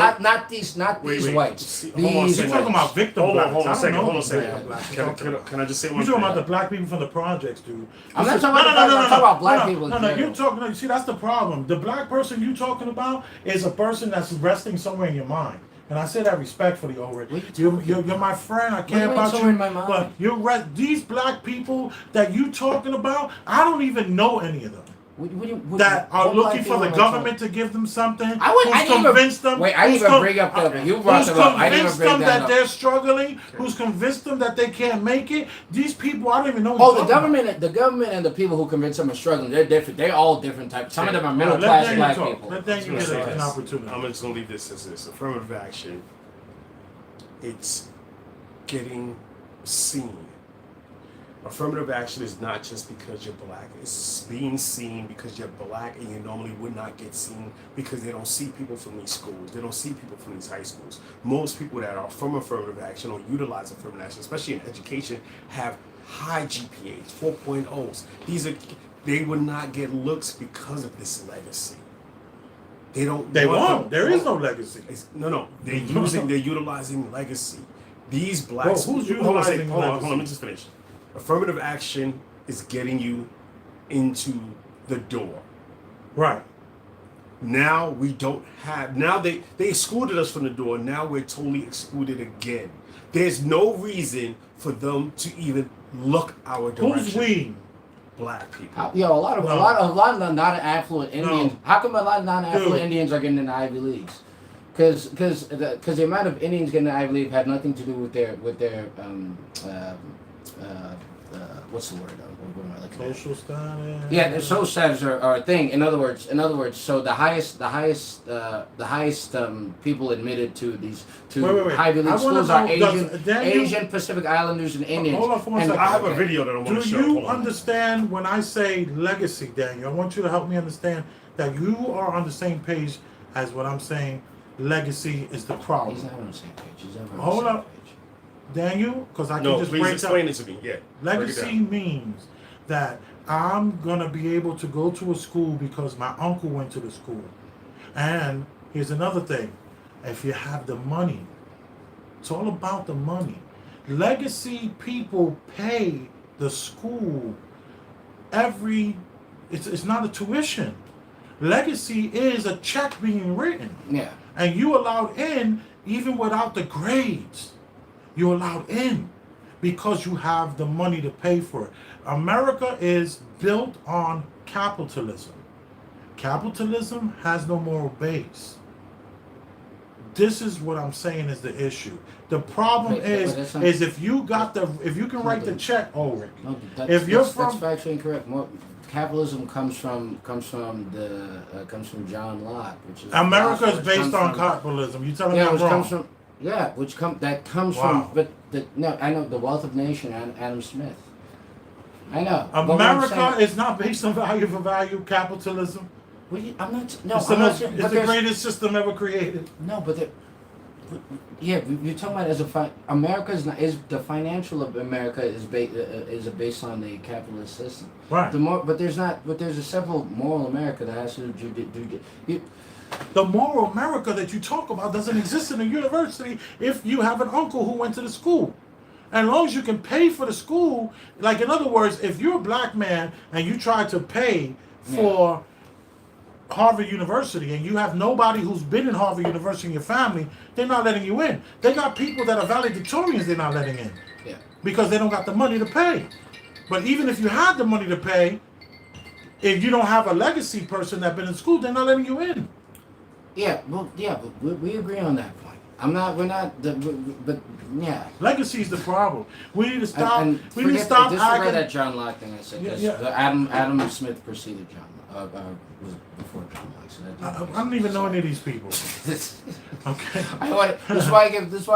Not these Wait, whites. see, hold on a These second. You're talking about victim Hold on, blacks. hold on a I don't second. know Hold on a these second. victim blacks. Can I just say one You're thing? talking about the black people from the projects, dude. I'm not Listen, talking about the black- I'm talking about black no, people in No, general. you're talking. You see, that's the problem. The black person you talking about is a person that's resting somewhere in your mind. And I say that respectfully, Ulrich. You're my friend. I care What do you mean about somewhere you. in my mind? But these black people that you talking about, I don't even know any of them. That are what looking black for people the am I government to give them something. I who's didn't even- convinced them? wait, I didn't who's even con- bring up the- you brought who's them up. I didn't even convinced bring them that that up. they're struggling? Who's convinced them that they can't make it? These people, I don't even know. Oh, the government and the people who convince them are struggling. They're different. They're all different types. Some of them are middle class black people. Let Daniel get an opportunity. I'm just gonna leave this as this. Affirmative action. It's getting seen. Affirmative action is not just because you're black. It's being seen because you're black and you normally would not get seen because they don't see people from these schools. They don't see people from these high schools. Most people that are from affirmative action or utilize affirmative action, especially in education, have high GPAs, 4.0s. They would not get looks because of this legacy. They don't. They want won't. them. There is no legacy. No. They're utilizing legacy. These blacks. Bro, who's hold on a second. utilizing Hold on. legacy? Let me just finish. Affirmative action is getting you into the door. Right. Now we don't have. Now they excluded us from the door. Now we're totally excluded again. There's no reason for them to even look our direction. Who's we? Black people. Yo, a lot of the non-affluent Indians. No. How come a lot of non-affluent Dude. Indians are getting in the Ivy Leagues? Because the amount of Indians getting in the Ivy League had nothing to do with their what's the word? What am I looking at? Social status. Yeah, their social status are a thing. In other words, so the highest people admitted to these Wait. Ivy League I wanna schools are know, Daniel- Asian Pacific Islanders and Indians. Hold on for one And- second. I have a okay. video that I want Do to show. you Hold on. understand when I say legacy, Daniel? I want you to help me understand that you are on the same page as what I'm saying. Legacy is the problem. He's not on the same page. He's never on Hold the same up. page. Daniel, because I can No, just please break explain down. it to me. Yeah. Legacy Break it down. means that I'm gonna be able to go to a school because my uncle went to the school. And here's another thing: if you have the money, it's all about the money. Legacy people pay the school it's not a tuition. Legacy is a check being written. Yeah. And you allowed in even without the grades. You're allowed in because you have the money to pay for it. America is built on capitalism. Capitalism has no moral base. This is what I'm saying is the issue. The problem But is that's not- if you can write the check, Ulrich. No, If you're from that's factually incorrect. More, capitalism comes from John Locke, which is America is philosopher, which based comes on from- capitalism. You telling me Yeah, I'm which wrong? comes from that comes Wow. from no, I know the Wealth of Nation and Adam Smith. I know. But what I'm America saying- is not based on value for value capitalism. I'm not. No, It's the I'm not most, saying. it's But the there's, greatest system ever created. no, but there, yeah, you're talking about as a America is the financial of America is based on the capitalist system. Right. But there's a several moral America that has to do. The moral America that you talk about doesn't exist in a university if you have an uncle who went to the school. And as long as you can pay for the school, like in other words, if you're a black man and you try to pay for Harvard University and you have nobody who's been in Harvard University in your family, they're not letting you in. They got people that are valedictorians they're not letting in. Yeah. Because they don't got the money to pay. But even if you had the money to pay, if you don't have a legacy person that's been in school, they're not letting you in. Yeah, well, yeah, but we agree on that point. But yeah. Legacy is the problem. We need to stop. And we need to stop disregard acting. that John Locke thing I said. Yeah, 'Cause yeah. Adam Smith preceded John. Was before John Locke. So I don't even know any of these people. Okay. This is why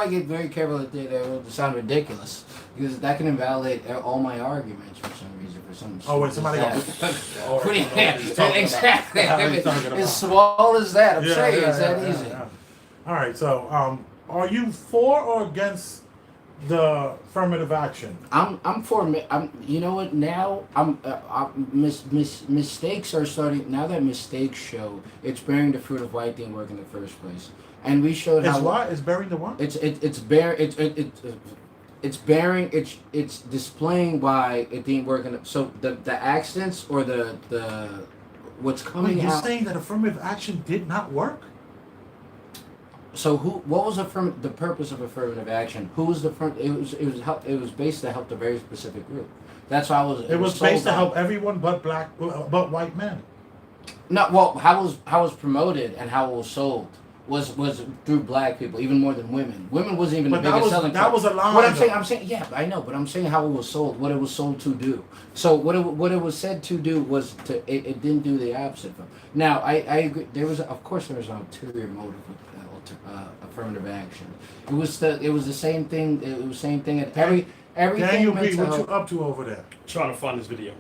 I get very careful that they sound ridiculous, because that can invalidate all my arguments for some reason. Oh, wait, somebody got. What do you exactly? What are you talking about? As small as that. I'm Yeah, saying yeah, it's that yeah, easy. yeah. All right. So, are you for or against the affirmative action? I'm for. You know what? Now mistakes are starting. Now that mistakes show, it's bearing the fruit of why it didn't work in the first place. And we showed It's how. what? It's bearing the what? It's bearing. It's displaying why it didn't work in. So the accidents or the what's Wait, coming you're out. saying that affirmative action did not work? So what was the purpose of affirmative action? Who was the front? It was based to help the very specific group. That's why It was based to sold on. help everyone but but white men. No, well, how it was promoted and how it was sold was through black people, even more than women. Women wasn't even But the biggest selling. that was a lie. What I'm though. saying, yeah, I know, but I'm saying how it was sold, what it was sold to do. So what it was said to do was it didn't do the opposite. Now I agree. There was an ulterior motive with affirmative action. It was the same thing. It was the same thing at everything. Daniel B, mental what you health- up to over there? Trying to find this video.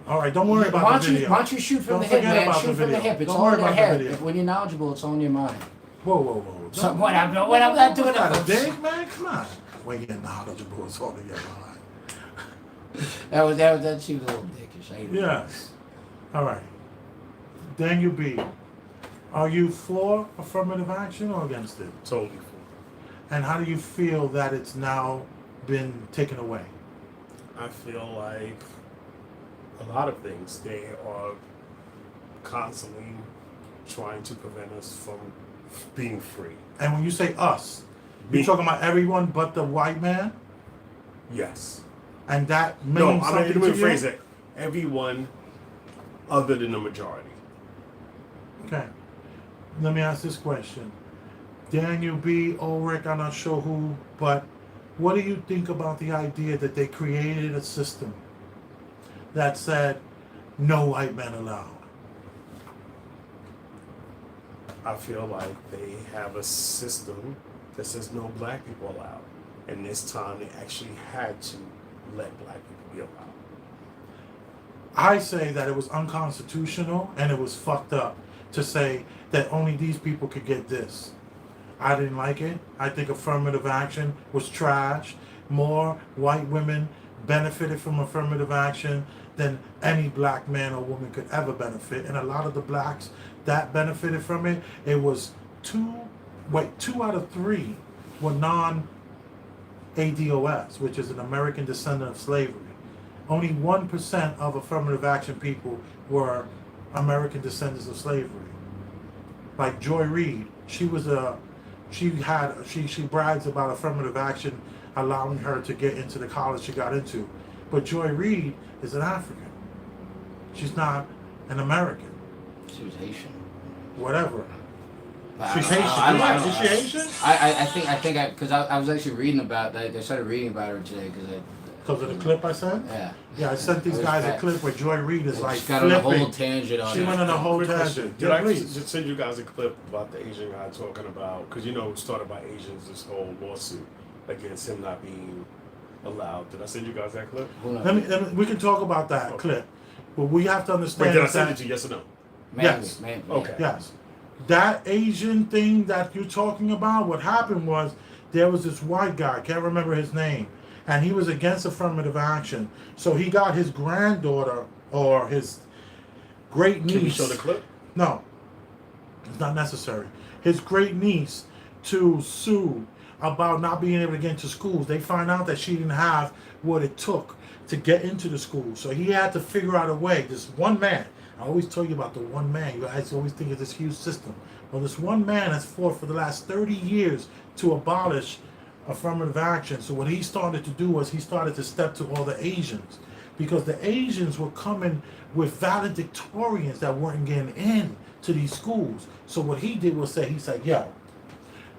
All right, don't worry about why the don't video. why don't you shoot from Don't the hip, forget man? about Shoot the from the video. hip. It's Don't all worry in your about the head. video. When you're knowledgeable, it's all in your mind. Whoa. So what I'm not doing What's that, a it. dig, man? Come on. When you're knowledgeable, it's all in your mind. That seems a little dickish. I hate it. Yes. All right. Daniel B, are you for affirmative action or against it? Totally full. And how do you feel that it's now been taken away? I feel like a lot of things, they are constantly trying to prevent us from being free. And when you say us, Me. you're talking about everyone but the white man? Yes. And that means No, I mean, something let to me you? phrase it. Everyone other than the majority. Okay. Let me ask this question. Daniel B, Ulrich, I'm not sure who, but what do you think about the idea that they created a system that said no white men allowed? I feel like they have a system that says no black people allowed. And this time they actually had to let black people be allowed. I say that it was unconstitutional and it was fucked up to say that only these people could get this. I didn't like it. I think affirmative action was trash. More white women benefited from affirmative action than any black man or woman could ever benefit. And a lot of the blacks that benefited from it, it was two out of three were non-ADOS, which is an American descendant of slavery. Only 1% of affirmative action people were American descendants of slavery. Like Joy Reid, she brags about affirmative action allowing her to get into the college she got into. But Joy Reid is an African. She's not an American. She was Haitian. Whatever. She's I Haitian. don't Is she Haitian? because I was actually reading about that. I started reading about her today Because of the clip I sent? yeah. Yeah, I sent these It was guys a bad. clip where Joy Reid is like She got on a whole flipping. tangent on She it. went on a whole Quick question. tangent. Did Yeah, I please. just send you guys a clip about the Asian guy talking about, because you know it started by Asians, this whole lawsuit against him not being allowed. Did I send you guys that clip? Let me, we can talk about that Okay. clip. But we have to understand Wait, did I that, send it to you? Yes or no? Yes. Okay. yes, that Asian thing that you're talking about, what happened was there was this white guy, I can't remember his name, and he was against affirmative action. So he got his granddaughter or his great niece. Can you show the clip? No, it's not necessary. His great niece to sue about not being able to get into schools. They find out that she didn't have what it took to get into the school. So he had to figure out a way. This one man, I always tell you about the one man. You guys always think of this huge system. Well, this one man has fought for the last 30 years to abolish affirmative action. So what he started to do was he started to step to all the Asians, because the Asians were coming with valedictorians that weren't getting in to these schools. So what he did was he said, yo,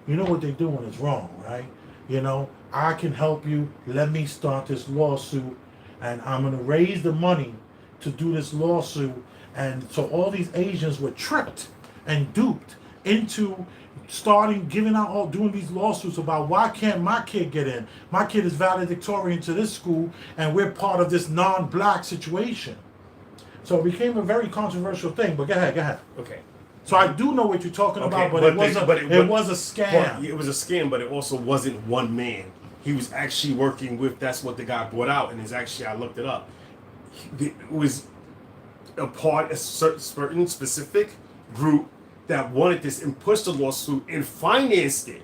you know what they're doing is wrong, right? You know, I can help you. Let me start this lawsuit, and I'm going to raise the money to do this lawsuit. And so all these Asians were tricked and duped into doing these lawsuits about why can't my kid get in? My kid is valedictorian to this school, and we're part of this non-black situation. So it became a very controversial thing. But go ahead. Okay. So I do know what you're talking about, but, but it was a scam. Well, it was a scam, but it also wasn't one man. He was actually working with. That's what the guy brought out, and it's actually I looked it up. It was a certain specific group that wanted this and pushed the lawsuit and financed it.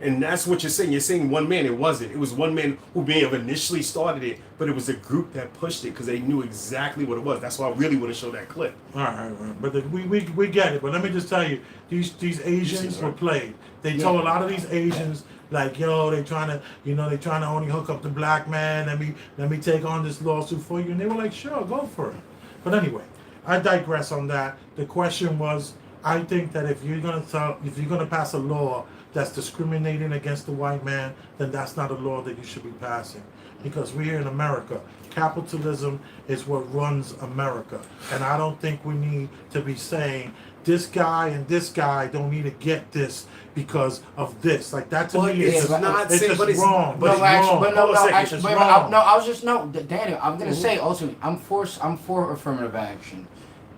And that's what you're saying. You're saying one man. It wasn't. It was one man who may have initially started it, but it was a group that pushed it because they knew exactly what it was. That's why I really want to show that clip. All right. But we get it. But let me just tell you, these Asians were played. They told a lot of these Asians, like, yo, they trying to only hook up the black man. Let me take on this lawsuit for you. And they were like, sure, go for it. But anyway, I digress on that. The question was, I think that if you're gonna pass a law that's discriminating against the white man, then that's not a law that you should be passing. Because we're here in America. Capitalism is what runs America. And I don't think we need to be saying this guy and this guy don't need to get this because of this. Like that to me is not it's saying, just but it's wrong. but It's wrong. I was just Daniel. I'm gonna say ultimately, I'm for affirmative action,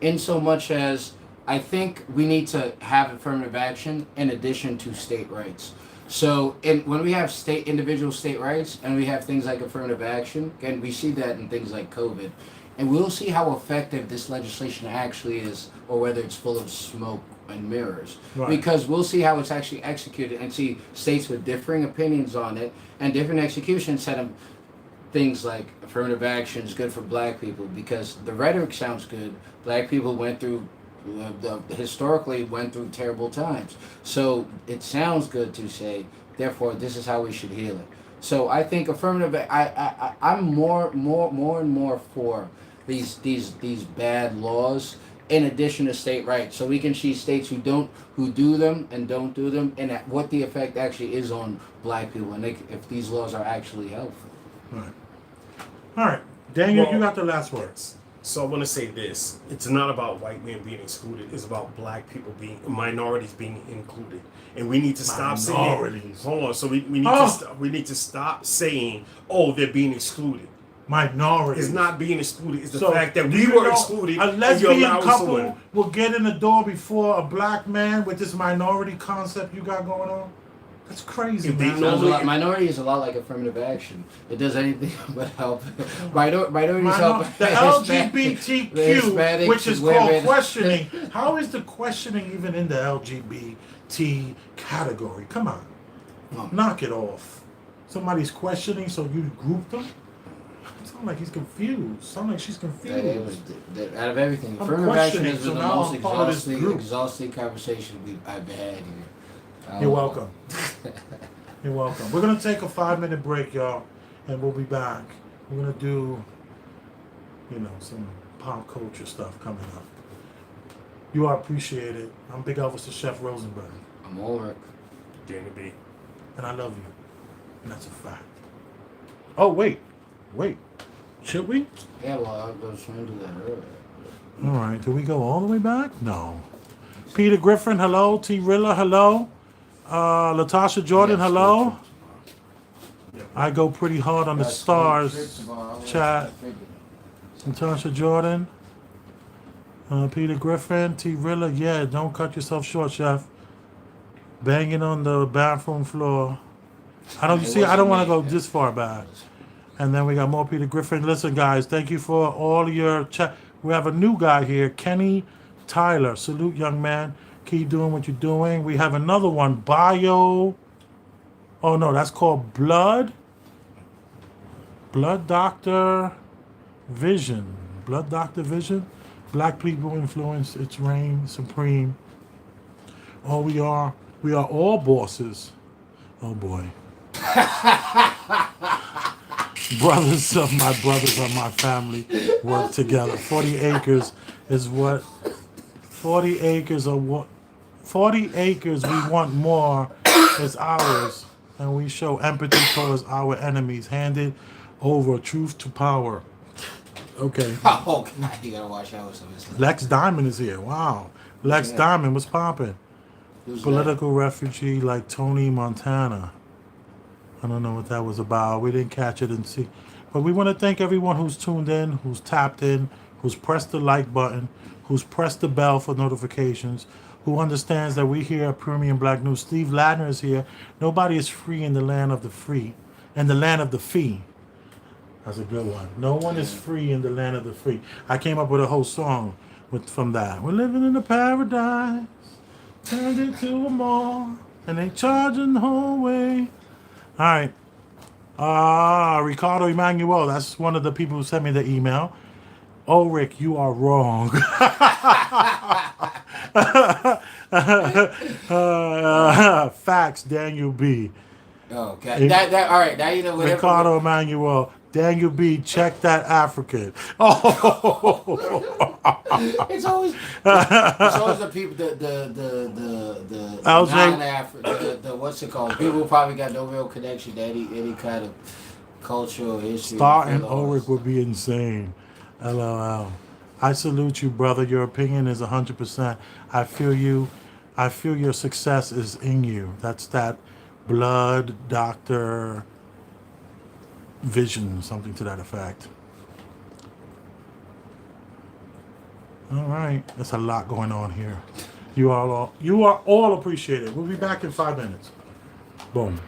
in so much as I think we need to have affirmative action in addition to state rights. So, when we have individual state rights, and we have things like affirmative action, and we see that in things like COVID, and we'll see how effective this legislation actually is, or whether it's full of smoke and mirrors. Right. Because we'll see how it's actually executed, and see states with differing opinions on it, and different executions set them. Things like affirmative action is good for black people because the rhetoric sounds good. Black people historically went through terrible times, so it sounds good to say. Therefore, this is how we should heal it. So I think affirmative. I'm more and more for these bad laws in addition to state rights, so we can see states who do them and don't do them, and what the effect actually is on black people, and if these laws are actually helpful. All right, Daniel, Well, you got the last words. So I want to say this: it's not about white men being excluded. It's about black people minorities being included, and we need to stop saying. Minorities. Hold on. So we need to stop saying, "Oh, they're being excluded." Minorities. It's not being excluded. It's the So, fact that do we you were know excluded. A and you lesbian allow couple someone- will get in the door before a black man with this minority concept you got going on. That's crazy, If they man. know- Minority is a lot like affirmative action. It does anything but help. Minorities help. The LGBTQ, Hispanics, which is women. called questioning. How is the questioning even in the LGBT category? Come on. Knock it off. Somebody's questioning, so you group them? It sounds like he's confused. Sounds like she's confused. Out of everything, I'm affirmative action questioning, has so been the now most I'm part of this group. exhausting conversation I've had here. You're welcome. You're welcome. We're going to take a 5-minute break, y'all, and we'll be back. We're going to do, some pop culture stuff coming up. You are appreciated. I'm Big Elvis the Chef Rosenberg. I'm Ulrich. Danny B. And I love you. And that's a fact. Oh, wait. Should we? Yeah, well, I was trying to do that earlier. All right. Do we go all the way back? No. Peter Griffin, hello. T. Rilla, hello. Latasha Jordan, Yeah, hello. Yeah. I go pretty hard on the Got stars. trips tomorrow. Chat. Latasha Jordan. Peter Griffin, T. Rilla. Yeah, don't cut yourself short, chef. Banging on the bathroom floor. I don't. You see, I don't want to go this far back. And then we got more Peter Griffin. Listen, guys, thank you for all your chat. We have a new guy here, Kenny Tyler. Salute, young man. Keep doing what you're doing. We have another one, Bio. Oh no, that's called Blood. Blood Doctor Vision. Blood Doctor Vision. Black people influence. It's reign supreme. Oh, we are all bosses. Oh boy. Brothers of my family work together. 40 acres is what 40 acres are what 40 acres we want more is ours, and we show empathy towards our enemies, handed over truth to power. Okay. Oh, God, you gotta watch out with some of this stuff. Lex Diamond is here. Wow. Lex Yeah. Diamond, what's popping? Who's Political refugee like Tony Montana. I don't know what that was about. We didn't catch it and see. But we want to thank everyone who's tuned in, who's tapped in, who's pressed the like button, who's pressed the bell for notifications, who understands that we here at Premium Black News. Steve Ladner is here. Nobody is free in the land of the free. In the land of the fee. That's a good one. No one is free in the land of the free. I came up with a whole song from that. We're living in a paradise. Turned it to a mall. And they charging the whole way. All right. Ricardo Emmanuel. That's one of the people who sent me the email. Oh, Rick, you are wrong. Facts, Daniel B. Oh, okay. All right. Now you know what. Ricardo Emmanuel. Daniel B. Check that African. Oh. It's always the people the LJ. non-African the what's it called? People who probably got no real connection to any kind of cultural history. Star and Ulrich would be insane. LOL. I salute you, brother. Your opinion is 100%. I feel you. I feel your success is in you. That's that blood doctor vision, something to that effect. All right. There's a lot going on here. You are all appreciated. We'll be back in 5 minutes. Boom.